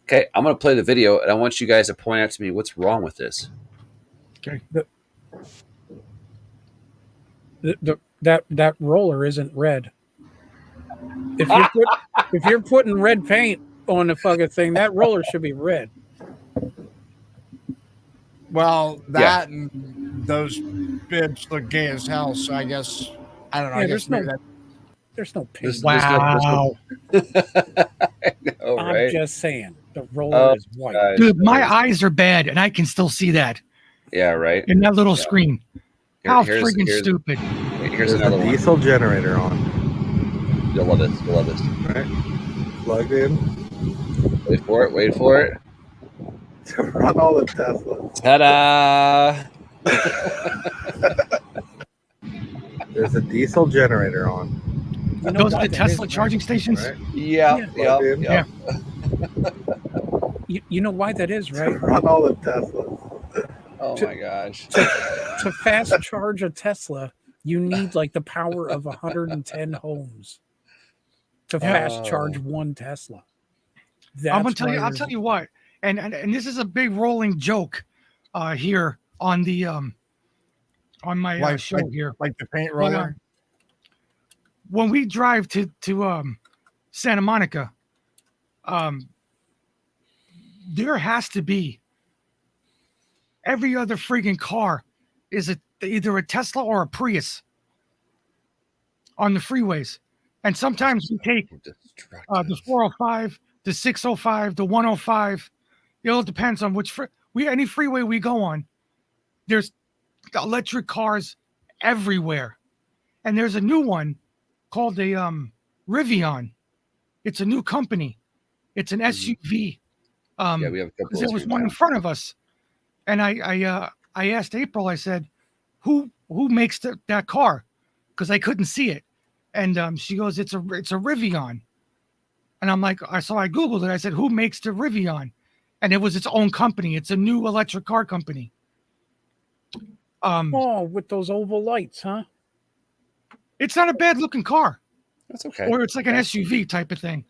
Okay, I'm going to play the video, and I want you guys to point out to me what's wrong with this. Okay. That roller isn't red. If you're putting red paint on the fucking thing, that roller should be red. Well, that and those bibs look gay as hell. So I guess I don't know. Yeah, I guess there's no paint. Wow. Oh, I'm right. just saying the roller is white. Dude, my eyes are bad and I can still see that Yeah, right. in that little screen. How freaking stupid. Here's There's another a one. diesel generator on. You'll love this. You'll love this. Right? Plugged in Wait for it. Wait for it. to run all the Teslas. Ta-da! There's a diesel generator on. You know Those why are the that is, Tesla right? charging stations. Right? Yeah. Plugged in Yeah. You know why that is, to right? run all the Teslas. Oh my gosh. To fast charge a Tesla, you need like the power of 110 homes to fast charge one Tesla. I'm gonna tell you. I'll tell you what. And this is a big rolling joke here on the on my show here. like the paint But, roller. when we drive to Santa Monica, there has to be every other freaking car is a either a Tesla or a Prius on the freeways. And sometimes we take the 405, the 605, the 105. It all depends on which any freeway we go on. There's electric cars everywhere, and there's a new one called the Rivian. It's a new company. It's an SUV. Yeah, we have a couple. There was one in front of us, and I asked April. I said, "Who makes that car?" Because I couldn't see it, and she goes, "It's a Rivian," and I'm like, so I googled it. I said, "Who makes the Rivian?" And it was its own company. It's a new electric car company. With those oval lights, huh? It's not a bad looking car. That's okay. Or it's like an SUV type of thing.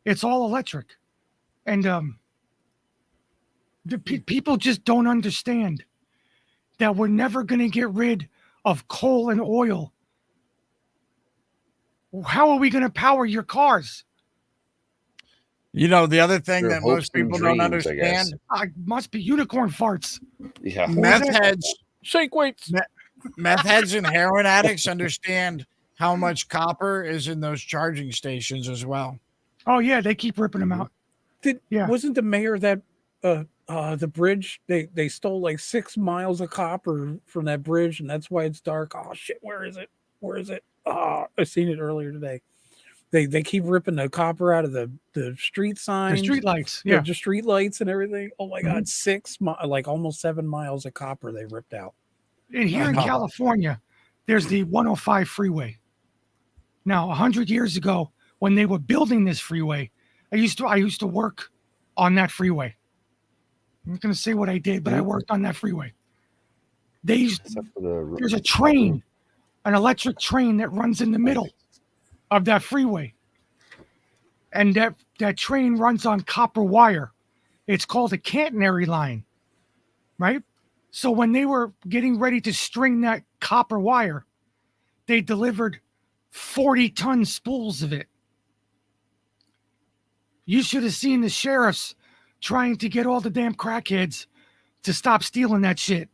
It's all electric. And people just don't understand that we're never going to get rid of coal and oil. How are we going to power your cars? You know, the other thing Your that most hopes and people dreams, don't I guess. understand, Must be unicorn farts. Yeah. meth heads, Shake weights. meth heads and heroin addicts understand how much copper is in those charging stations as well. Oh yeah, they keep ripping them out. Wasn't the mayor that the bridge they stole like 6 miles of copper from that bridge, and that's why it's dark? Oh shit, where is it? I seen it earlier today. They keep ripping the copper out of the street signs, The street lights. yeah, Yeah. just street lights and everything. Oh my god, 6 almost 7 miles of copper they ripped out. And here in California, there's the 105 freeway. Now, 100 years ago, when they were building this freeway, I used to work on that freeway. I'm not going to say what I did, but I worked on that freeway. There's a train, an electric train that runs in the middle of that freeway. And that train runs on copper wire. It's called a catenary line, right? So when they were getting ready to string that copper wire, they delivered 40-ton spools of it. You should have seen the sheriffs trying to get all the damn crackheads to stop stealing that shit,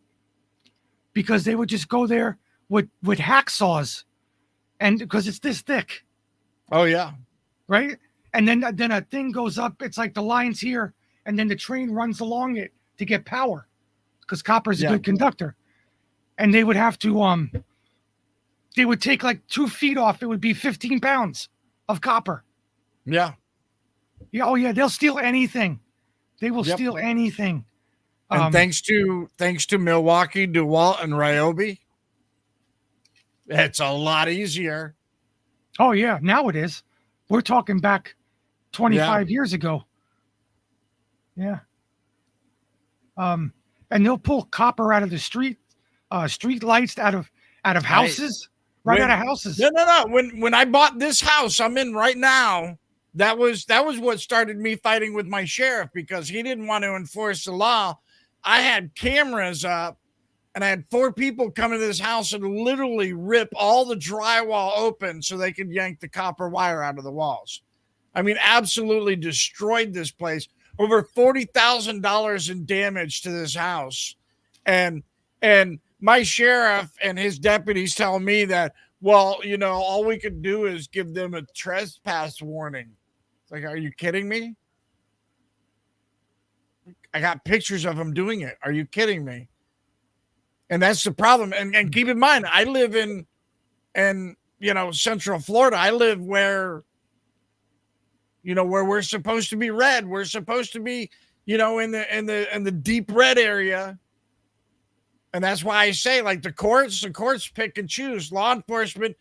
because they would just go there with hacksaws, and because it's this thick, Oh yeah. right? And then a thing goes up. It's like the lines here, and then the train runs along it to get power, because copper's a good conductor. And they would have to they would take like 2 feet off. It would be 15 pounds of copper. Yeah. Yeah. Oh yeah. They'll steal anything. They will steal anything. And thanks to Milwaukee, DeWalt, and Ryobi, it's a lot easier. Oh yeah. Now it is. We're talking back 25 years ago. Yeah. And they'll pull copper out of the street lights, out of houses, out of houses. No. When I bought this house I'm in right now, that was what started me fighting with my sheriff, because he didn't want to enforce the law. I had cameras up, and I had 4 people come into this house and literally rip all the drywall open so they could yank the copper wire out of the walls. I mean, absolutely destroyed this place. Over $40,000 in damage to this house. And my sheriff and his deputies tell me that, well, you know, all we could do is give them a trespass warning. It's like, are you kidding me? I got pictures of them doing it. Are you kidding me? And that's the problem. And keep in mind, I live in Central Florida. I live where we're supposed to be red. We're supposed to be, in the deep red area. And that's why I say, like, the courts pick and choose. Law enforcement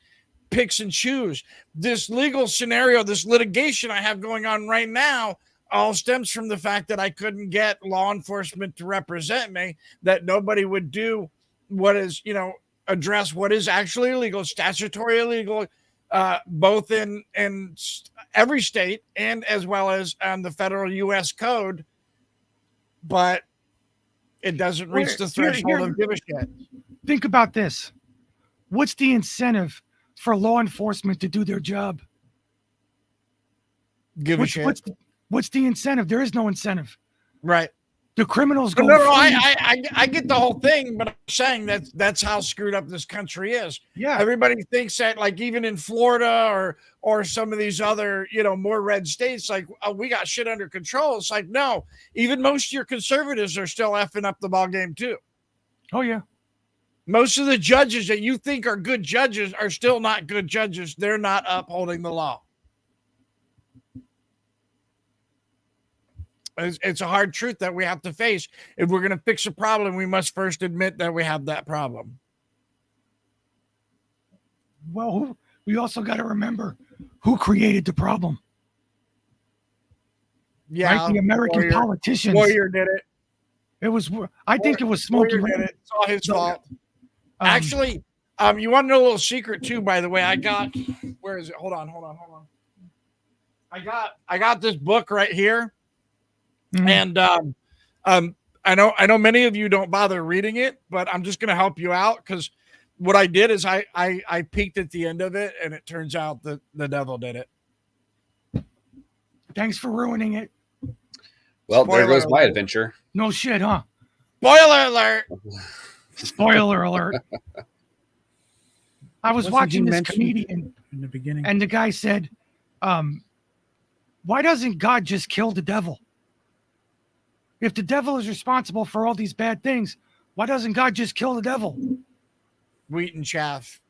picks and choose. This legal scenario, this litigation I have going on right now, all stems from the fact that I couldn't get law enforcement to represent me, that nobody would do what is, address what is actually illegal, statutory illegal, both in every state and as well as on the federal U.S. code. But it doesn't reach the threshold of give a shit. Think about this. What's the incentive for law enforcement to do their job? Give a shit. What's the incentive? There is no incentive. Right. The criminals go. No, free. I get the whole thing, but I'm saying that's how screwed up this country is. Yeah. Everybody thinks that, like, even in Florida or some of these other, more red states, like, oh, we got shit under control. It's like, no, even most of your conservatives are still effing up the ball game too. Oh yeah. Most of the judges that you think are good judges are still not good judges. They're not upholding the law. It's a hard truth that we have to face. If we're going to fix a problem, we must first admit that we have that problem. Well, we also got to remember who created the problem. Yeah, right? The American politicians. Warrior did it. It was. I think it was Smokey. Warrior did it. It's all his fault. Actually, you want to know a little secret too? By the way, I got. Where is it? Hold on. I got this book right here. Mhm. And I know many of you don't bother reading it, but I'm just going to help you out, because what I did is I peeked at the end of it, and it turns out that the devil did it. Thanks for ruining it. Well, there Spoiler goes my alert. adventure. No shit, huh? Spoiler alert! Spoiler alert. I was Wasn't watching he this mentioned comedian, in the beginning? and the guy said, why doesn't God just kill the devil? If the devil is responsible for all these bad things, why doesn't God just kill the devil? Wheat and chaff.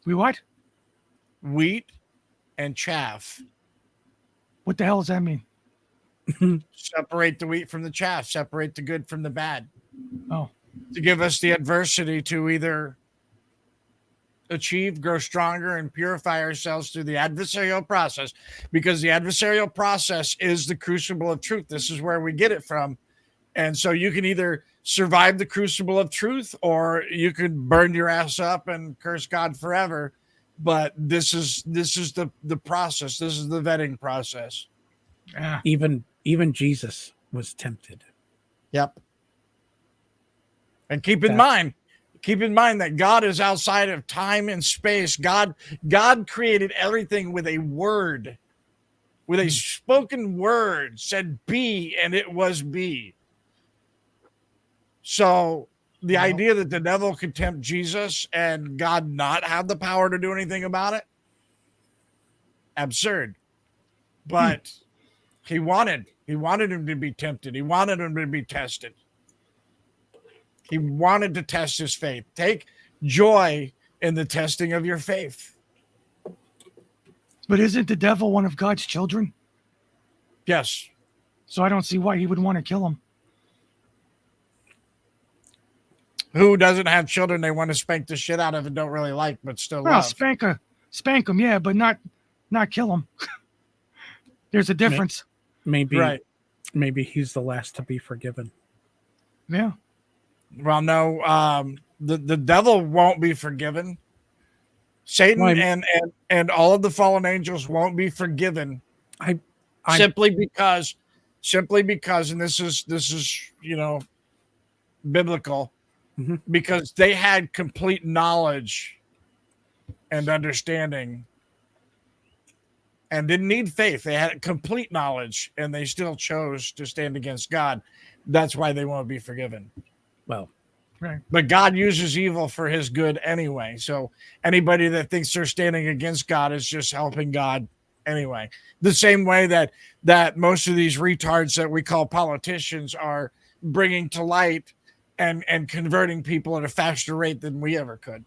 We what? Wheat and chaff. What the hell does that mean? Separate the wheat from the chaff. Separate the good from the bad. Oh, To give us the adversity to either achieve, grow stronger, and purify ourselves through the adversarial process, because the adversarial process is the crucible of truth. This is where we get it from. And so you can either survive the crucible of truth, or you could burn your ass up and curse God forever. But this is the process. This is the vetting process. yeah. Even Jesus was tempted. Yep. And keep in mind that God is outside of time and space. God created everything with a word, with a spoken word, said be, and it was be. So the idea that the devil could tempt Jesus and God not have the power to do anything about it, absurd. But he wanted him to be tempted. He wanted him to be tested. He wanted to test his faith. Take joy in the testing of your faith. But isn't the devil one of God's children? Yes. So I don't see why he would want to kill him. Who doesn't have children they want to spank the shit out of and don't really like, but still Well, love? spank him, yeah, but not kill him. There's a difference. Maybe Right. maybe he's the last to be forgiven. Yeah. Well, no, the devil won't be forgiven. Satan Well, and all of the fallen angels won't be forgiven. I- simply because, and this is biblical, Mhm. because they had complete knowledge and understanding and didn't need faith. They had complete knowledge, and they still chose to stand against God. That's why they won't be forgiven. Well, Right. But God uses evil for his good anyway. So anybody that thinks they're standing against God is just helping God anyway. The same way that most of these retards that we call politicians are bringing to light and converting people at a faster rate than we ever could.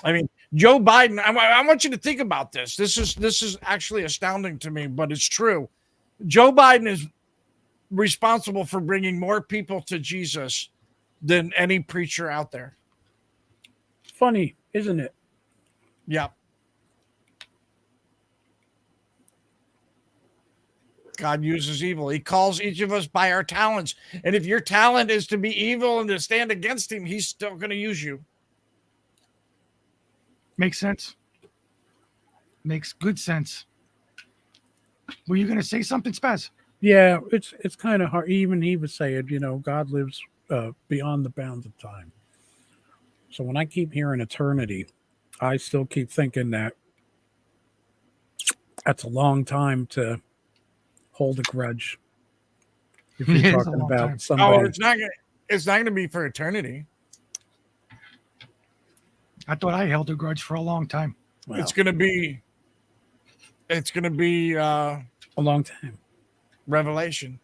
I mean, Joe Biden, I want you to think about this. This is actually astounding to me, but it's true. Joe Biden is responsible for bringing more people to Jesus than any preacher out there. funny, isn't it? Yeah. God uses evil. He calls each of us by our talents. And if your talent is to be evil and to stand against him, he's still going to use you. Makes sense. Makes good sense. Were you going to say something, Spaz? Yeah, it's kind of hard. Even he would say it. God lives beyond the bounds of time. So when I keep hearing eternity, I still keep thinking that that's a long time to hold a grudge. If Yeah, you're it's a talking long time. about somebody, Oh, it's not gonna be for eternity. I thought I held a grudge for a long time. well, It's gonna be a long time. Revelation.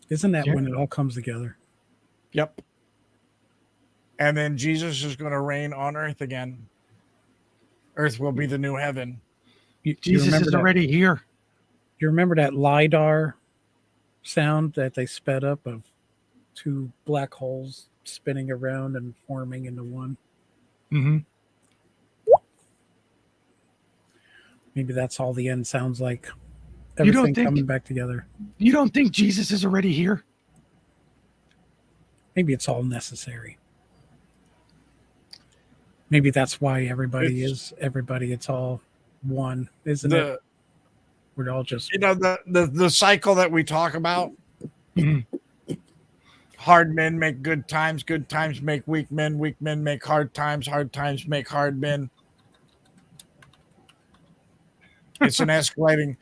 Isn't that Yeah. when it all comes together? Yep. And then Jesus is going to reign on earth again. Earth will be the new heaven. You Jesus remember is that? already here. You remember that LiDAR sound that they sped up of two black holes spinning around and forming into one? Hmm. Maybe that's all the end sounds like. You don't Everything think- coming back together. You don't think Jesus is already here? Maybe it's all necessary. Maybe that's why everybody It's- is everybody. It's all one, isn't it? We're all just The cycle that we talk about. Mhm. Hard men make good times make weak men make hard times make hard men. It's an escalating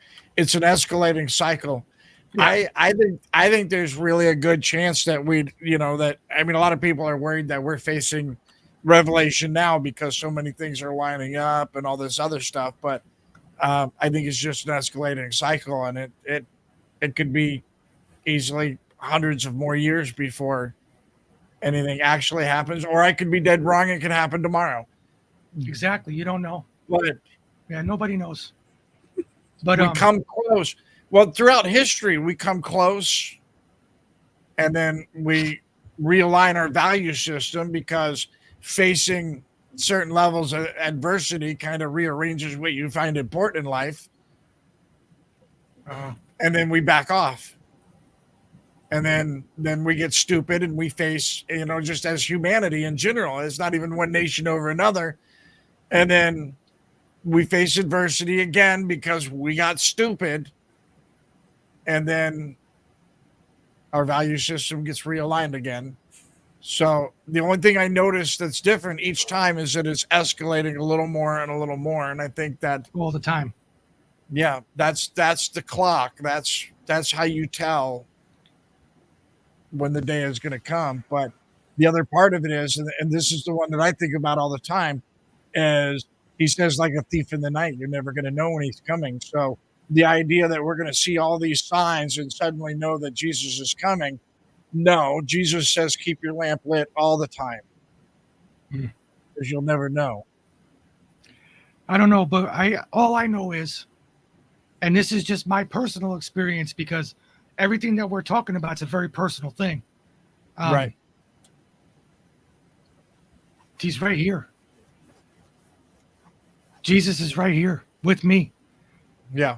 cycle. Yeah. I think there's really a good chance that a lot of people are worried that we're facing Revelation now because so many things are lining up and all this other stuff, but I think it's just an escalating cycle, and it could be easily hundreds of more years before anything actually happens, or I could be dead wrong. It could happen tomorrow. Exactly. You don't know. But Yeah, nobody knows. But we come close. Well, throughout history, we come close, and then we realign our value system because facing certain levels of adversity kind of rearranges what you find important in life. And then we back off. And then we get stupid and we face, just as humanity in general, it's not even one nation over another. And then we face adversity again because we got stupid. And then our value system gets realigned again. So the only thing I noticed that's different each time is that it's escalating a little more and a little more. And I think that, all the time. yeah, that's the clock. That's how you tell when the day is going to come. But the other part of it is, and this is the one that I think about all the time, is he says, like a thief in the night, you're never going to know when he's coming. So the idea that we're going to see all these signs and suddenly know that Jesus is coming. No, Jesus says, keep your lamp lit all the time because you'll never know. I don't know, but all I know is, and this is just my personal experience because everything that we're talking about is a very personal thing. Right. He's right here. Jesus is right here with me, Yeah.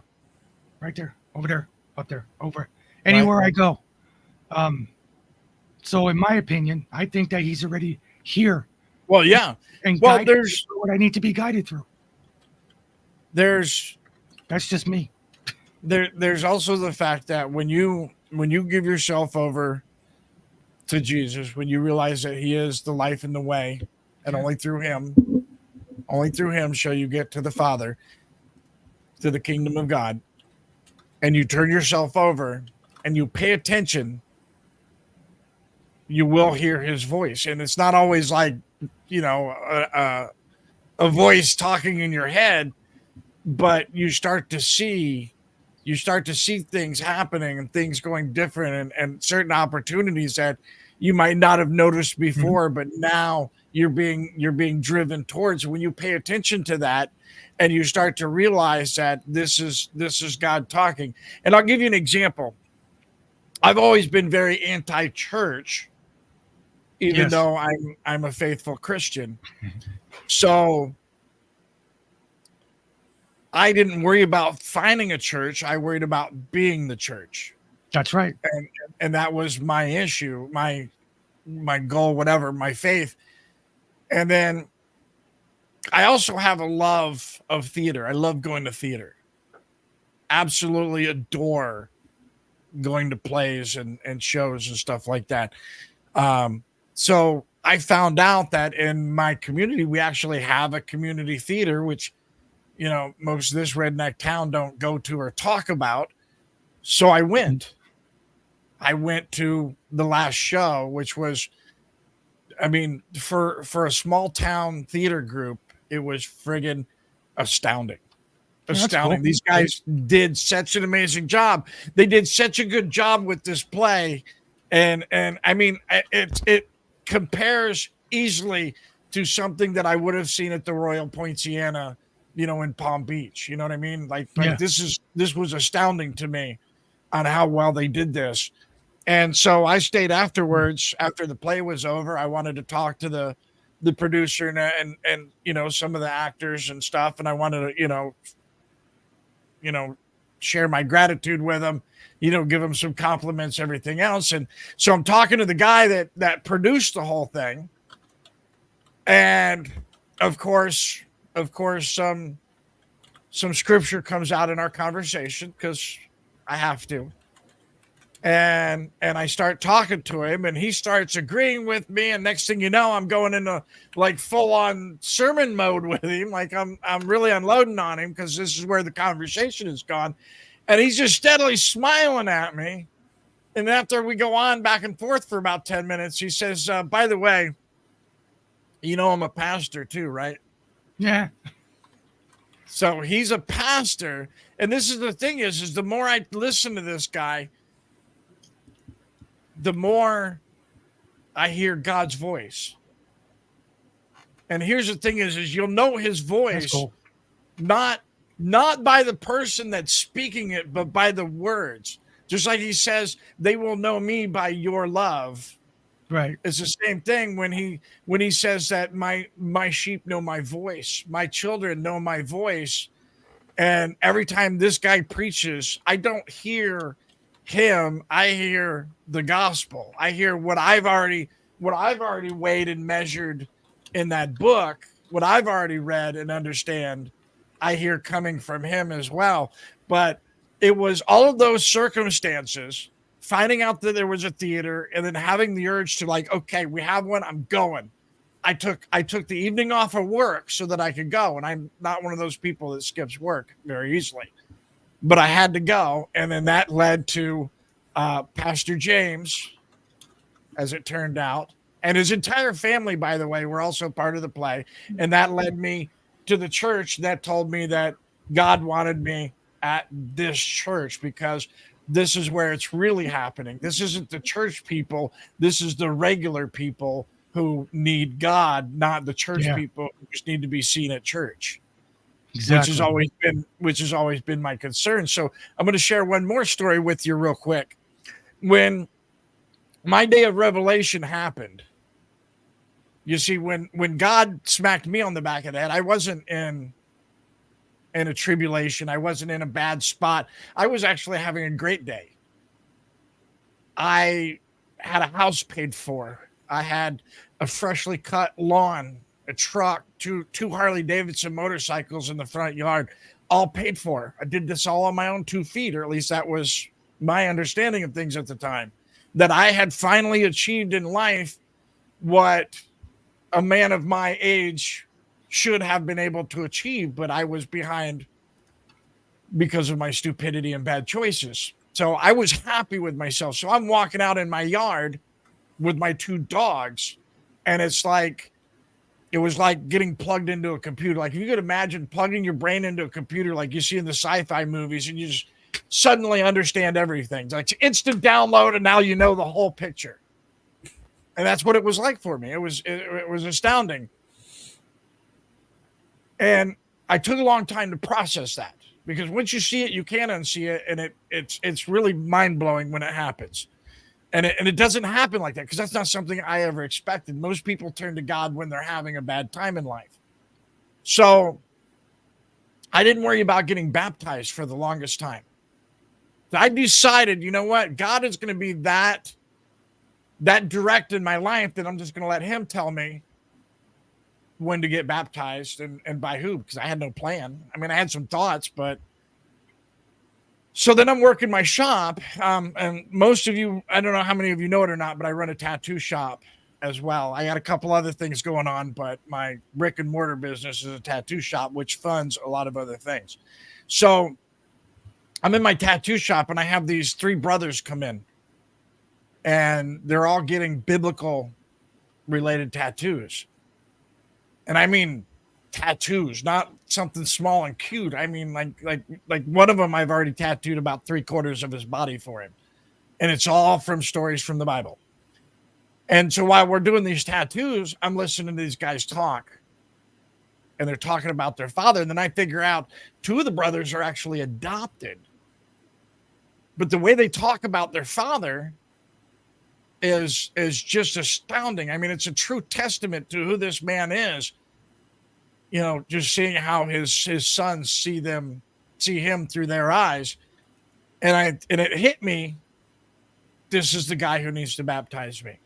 right there, over there, up there, over anywhere Right. I go. So in my opinion, I think that he's already here Well, yeah. and Well, guiding me there's through what I need to be guided through. there's That's just me. there's also the fact that when you give yourself over to Jesus, when you realize that he is the life and the way, and only through him shall you get to the Father, to the kingdom of God, and you turn yourself over and you pay attention, you will hear his voice. And it's not always like, a voice talking in your head, but you start to see things happening and things going different and certain opportunities that you might not have noticed before, but now you're being driven towards. When you pay attention to that and you start to realize that this is God talking. And I'll give you an example. I've always been very anti-church, even Yes. though I'm a faithful Christian. So I didn't worry about finding a church. I worried about being the church. That's right. And that was my issue, my goal, whatever, my faith. And then I also have a love of theater. I love going to theater. Absolutely adore going to plays and shows and stuff like that. So I found out that in my community, we actually have a community theater, which, most of this redneck town don't go to or talk about. So I went to the last show, which was, I mean, for a small town theater group, it was friggin' astounding. Astounding. Cool. These guys did such an amazing job. They did such a good job with this play. And I mean, it compares easily to something that I would have seen at the Royal Poinciana, in Palm Beach. You know what I mean? Like Yeah. this was astounding to me on how well they did this. And so I stayed afterwards, after the play was over. I wanted to talk to the producer and some of the actors and stuff. And I wanted to, share my gratitude with them, give them some compliments, everything else. And so I'm talking to the guy that produced the whole thing. And of course, some scripture comes out in our conversation because I have to. And I start talking to him, and he starts agreeing with me. And next thing you know, I'm going into like full on sermon mode with him. Like I'm really unloading on him because this is where the conversation has gone. And he's just steadily smiling at me. And after we go on back and forth for about 10 minutes, he says, by the way, I'm a pastor too, right? Yeah. So he's a pastor. And this is the thing is the more I listen to this guy, the more I hear God's voice. And here's the thing is you'll know his voice, Cool. not by the person that's speaking it, but by the words. Just like he says, they will know me by your love. Right. It's the same thing when he says that my sheep know my voice, my children know my voice. And every time this guy preaches, I don't hear him, I hear the gospel. I hear what I've already weighed and measured in that book, what I've already read and understand, I hear coming from him as well. But it was all of those circumstances, finding out that there was a theater and then having the urge to like, okay, we have one, I'm going. I took the evening off of work so that I could go. And I'm not one of those people that skips work very easily. But I had to go, and then that led to Pastor James, as it turned out, and his entire family, by the way, were also part of the play. And that led me to the church that told me that God wanted me at this church because this is where it's really happening. This isn't the church people. This is the regular people who need God, not the church people who just need to be seen at church. Exactly. Which has always been my concern. So I'm going to share one more story with you real quick. When my day of revelation happened, you see, when God smacked me on the back of the head, I wasn't in a tribulation. I wasn't in a bad spot. I was actually having a great day. I had a house paid for. I had a freshly cut lawn, a truck, two Harley Davidson motorcycles in the front yard, all paid for. I did this all on my own 2 feet, or at least that was my understanding of things at the time, that I had finally achieved in life what a man of my age should have been able to achieve, but I was behind because of my stupidity and bad choices. So I was happy with myself. So I'm walking out in my yard with my 2 dogs, and it was like getting plugged into a computer. Like if you could imagine plugging your brain into a computer like you see in the sci-fi movies, and you just suddenly understand everything. It's like instant download, and now you know the whole picture. And that's what it was like for me. It was astounding. And I took a long time to process that, because once you see it, you can't unsee it, and it's really mind-blowing when it happens. And it doesn't happen like that, because that's not something I ever expected. Most people turn to God when they're having a bad time in life. So I didn't worry about getting baptized for the longest time. I decided, you know what? God is going to be that direct in my life that I'm just going to let him tell me when to get baptized and by who, because I had no plan. I mean, I had some thoughts, but so then I'm working my shop. And most of you, I don't know how many of you know it or not, but I run a tattoo shop as well. I got a couple other things going on, but my brick and mortar business is a tattoo shop, which funds a lot of other things. So I'm in my tattoo shop and I have these 3 brothers come in and they're all getting biblical related tattoos. And I mean tattoos, not something small and cute. I mean like one of them I've already tattooed about 3/4 of his body for him. And it's all from stories from the Bible. And so while we're doing these tattoos, I'm listening to these guys talk. And they're talking about their father. And then I figure out 2 of the brothers are actually adopted. But the way they talk about their father is just astounding. I mean, it's a true testament to who this man is. You know, just seeing how his sons see him through their eyes. And it hit me. This is the guy who needs to baptize me.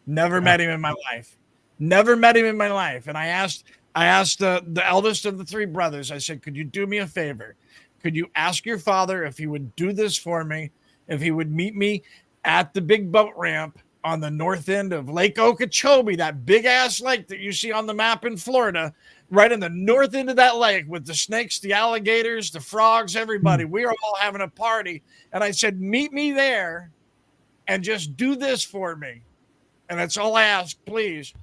Never met him in my life. Never met him in my life. And I asked the eldest of the 3 brothers, I said, could you do me a favor? Could you ask your father if he would do this for me, if he would meet me at the big boat ramp on the north end of Lake Okeechobee, that big ass lake that you see on the map in Florida, right in the north end of that lake with the snakes, the alligators, the frogs, everybody. We are all having a party. And I said, meet me there and just do this for me. And that's all I asked, please.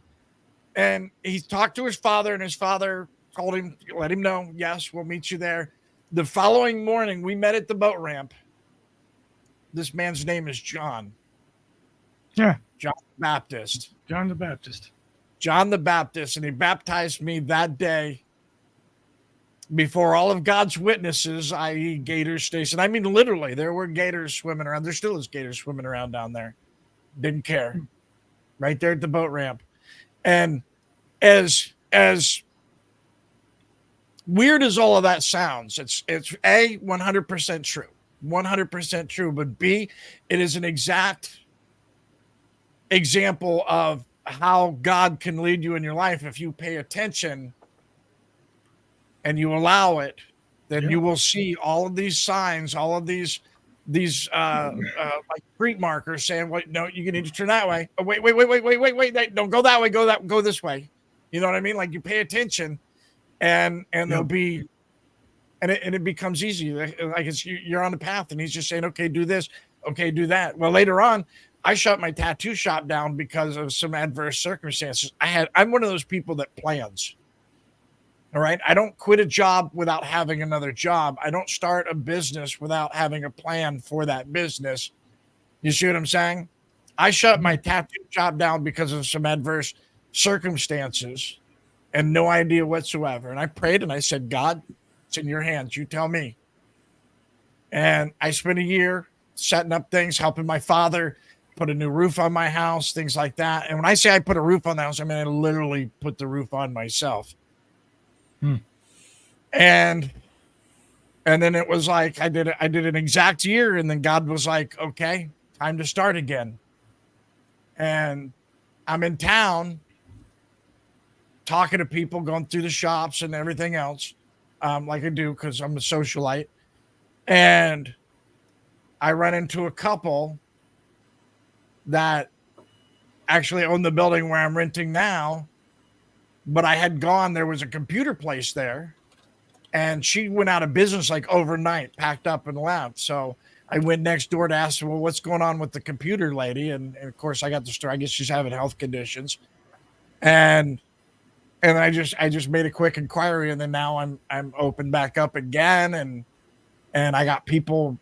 And he talked to his father, and his father told him, let him know, yes, we'll meet you there. The following morning, we met at the boat ramp. This man's name is John. Yeah. John the Baptist. John the Baptist. John the Baptist. And he baptized me that day before all of God's witnesses, i.e. Gators Station. I mean, literally, there were gators swimming around. There still is gators swimming around down there. Didn't care. Right there at the boat ramp. And as weird as all of that sounds, it's A, 100% true. 100% true. But B, it is an exact example of how God can lead you in your life if you pay attention and you allow it. Then you will see all of these signs, all of these like street markers saying, "Wait, no, you need to turn that way. Oh, wait, don't go that way. Go this way." You know what I mean? Like you pay attention, and there'll be, and it becomes easy. Like you're on the path, and he's just saying, "Okay, do this. Okay, do that." Well, later on, I shut my tattoo shop down because of some adverse circumstances. I'm one of those people that plans. All right. I don't quit a job without having another job. I don't start a business without having a plan for that business. You see what I'm saying? I shut my tattoo shop down because of some adverse circumstances and no idea whatsoever. And I prayed and I said, God, it's in your hands. You tell me. And I spent a year setting up things, helping my father put a new roof on my house, things like that. And when I say I put a roof on the house, I mean, I literally put the roof on myself. And then it was like I did an exact year, and then God was like, okay, time to start again. And I'm in town talking to people, going through the shops and everything else, like I do because I'm a socialite. And I run into a couple that actually own the building where I'm renting now. But I had gone, there was a computer place there, and she went out of business like overnight, packed up and left. So I went next door to ask her, well, what's going on with the computer lady? And of course I got the story. I guess she's having health conditions. And I just made a quick inquiry, and then now I'm open back up again. And I got people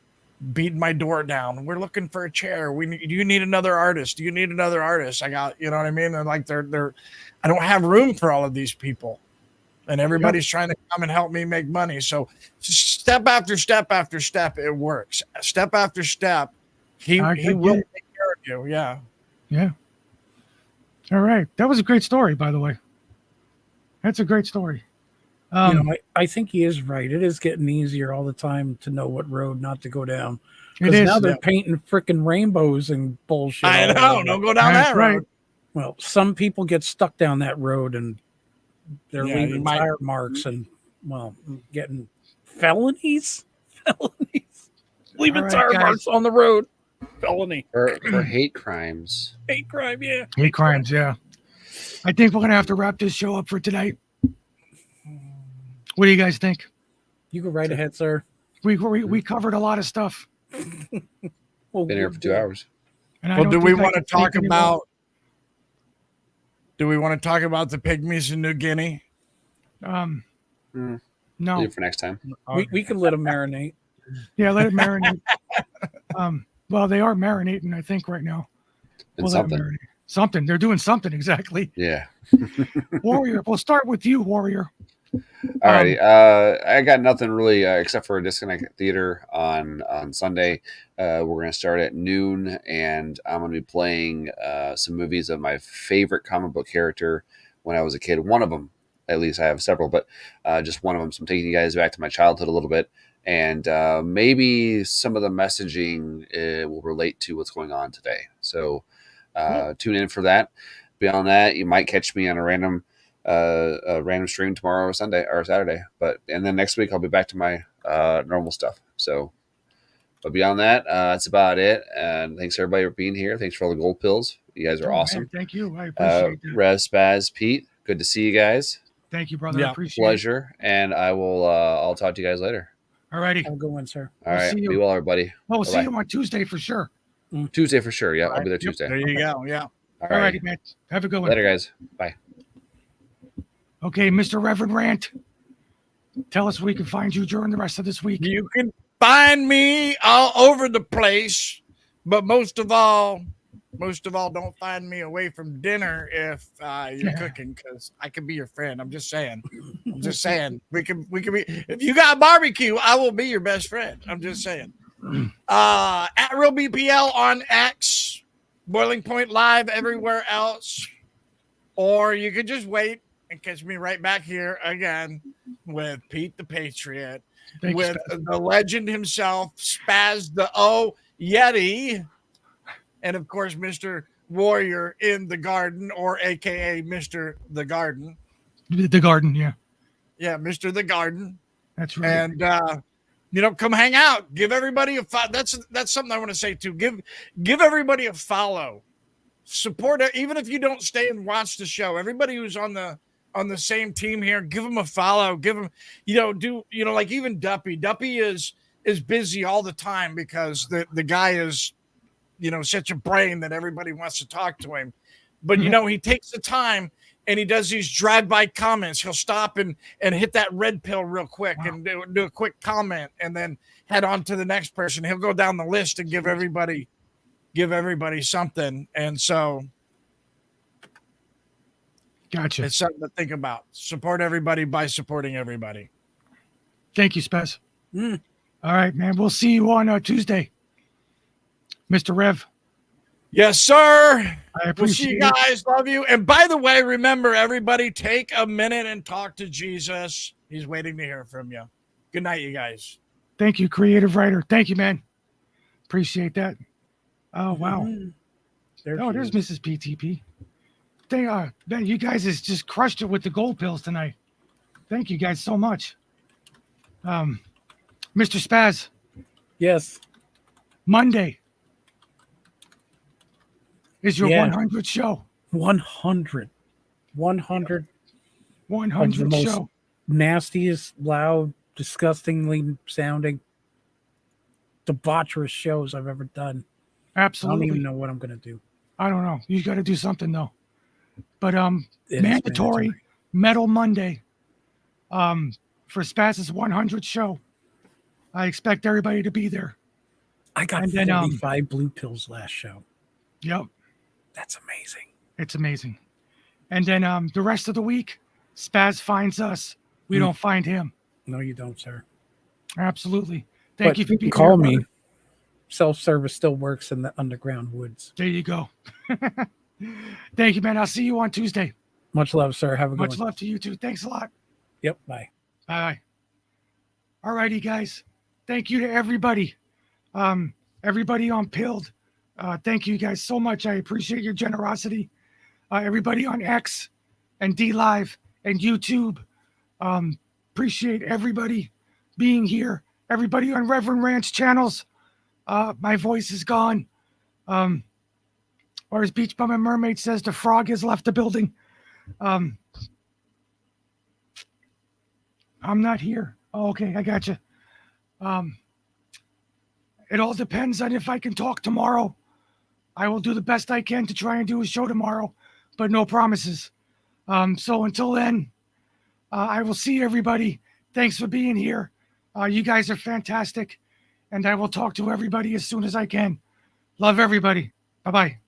beating my door down. We're looking for a chair. Do you need another artist? Do you need another artist? I got, you know what I mean? And like I don't have room for all of these people, and everybody's trying to come and help me make money. So step after step after step, it works. Step after step, he will take care of you. Yeah. Yeah. All right. That was a great story, by the way. That's a great story. I think he is right. It is getting easier all the time to know what road not to go down. It is. Now they're painting freaking rainbows and bullshit. I know. Don't go down that road. Right. Well, some people get stuck down that road and they're leaving tire marks and, getting felonies. Leaving tire marks on the road. felony, for hate crimes. hate crime. Yeah, Hate crimes, yeah. I think we're gonna have to wrap this show up for tonight. What do you guys think? you go right ahead, sir. We covered a lot of stuff, Well, Been here for 2 hours. and I Well, don't do we think I want to can take talk any more. about? Do we want to talk about the pygmies in New Guinea? Mm. No, Leave it for next time. we can let them marinate. yeah, let it marinate. Well, they are marinating, I think, right now. And We'll let 'em something. marinate. Something. They're doing something exactly. Yeah. Warrior. We'll start with you, Warrior. Alrighty. I got nothing really except for Disconnect Theater on Sunday. We're gonna start at noon, and I'm gonna be playing some movies of my favorite comic book character when I was a kid. One of them, at least. I have several, but just one of them. So I'm taking you guys back to my childhood a little bit, and maybe some of the messaging will relate to what's going on today. So tune in for that. Beyond that, you might catch me on a random stream tomorrow or Sunday or Saturday, and then next week I'll be back to my normal stuff. So, but beyond that, that's about it. And thanks everybody for being here. Thanks for all the gold pills. You guys are Oh, awesome. man, thank you. I appreciate that. Rev, Spaz, Pete, good to see you guys. Thank you, brother. I Yeah, appreciate it. Pleasure, and I will. I'll talk to you guys later. All righty. Have a good one, sir. All We'll right, see you. be well, everybody. Well, we'll see Bye-bye. you on Tuesday for sure. Tuesday for sure. Yeah, I'll be there Yep. Tuesday. There you go. Yeah. All All right, righty, man. Have a good one. later, guys. Bye. Okay, Mr. Reverend Rant. Tell us where we can find you during the rest of this week. You can find me all over the place, but most of all, don't find me away from dinner if you're cooking, because I can be your friend. I'm just saying. We can be. If you got barbecue, I will be your best friend. I'm just saying. At Real BPL on X, Boiling Point Live everywhere else, or you could just wait and catch me right back here again with Pete the Patriot, Thank you, with Spaz. the legend himself, Spaz the O Yeti, and of course, Mr. Warrior in the Garden, or AKA Mr. the Garden. The garden, yeah. Yeah, Mr. the Garden. That's right. And come hang out. Give everybody a that's something I want to say too. Give everybody a follow. Support it, even if you don't stay and watch the show. Everybody who's on the same team here, give them a follow. Give them, like even Duppy. Duppy is busy all the time because the guy is, such a brain that everybody wants to talk to him. But he takes the time and he does these drive-by comments. He'll stop and hit that red pill real quick and do a quick comment and then head on to the next person. He'll go down the list and give everybody something. And so Gotcha. it's something to think about. Support everybody by supporting everybody. Thank you, Spaz. All right, man. We'll see you on Tuesday. Mr. Rev, Yes, sir. I We'll see you appreciate it. guys. Love you. And by the way, remember, everybody, take a minute and talk to Jesus. He's waiting to hear from you. Good night, you guys. Thank you, creative writer. Thank you, man. Appreciate that. Oh, wow. There Oh, she there's is. Mrs. PTP. Man, you guys has just crushed it with the gold pills tonight. Thank you guys so much. Mr. Spaz, Yes. Monday is your Yeah. 100th show. 100. 100 100th most- show. nastiest, loud, disgustingly sounding, debaucherous shows I've ever done. I don't Absolutely. even know what I'm going to do. I don't know. You got to do something though. But It is mandatory mandatory. Metal Monday for Spaz's 100th show. I expect everybody to be there. I got And then, 45 blue pills last show. Yep. That's amazing. It's amazing. And then the rest of the week, Spaz finds us. We don't find him. No, you don't, sir. Absolutely. Thank But you for being call here, me. brother. Self-service still works in the underground woods. There you go. Thank you, man. I'll see you on Tuesday. Much love, sir. Have a good Much one. love to you too. Thanks a lot. Yep. Bye. Bye. All righty, guys. Thank you to everybody. Everybody on Pilled. Thank you guys so much. I appreciate your generosity. Everybody on X and D Live and YouTube. Appreciate everybody being here. Everybody on Reverend Ranch channels. My voice is gone. Or as Beach Bum and Mermaid says, the frog has left the building. I'm not here. Oh, okay, I got you. It all depends on if I can talk tomorrow. I will do the best I can to try and do a show tomorrow, but no promises. So until then, I will see everybody. Thanks for being here. You guys are fantastic, and I will talk to everybody as soon as I can. Love everybody. Bye-bye.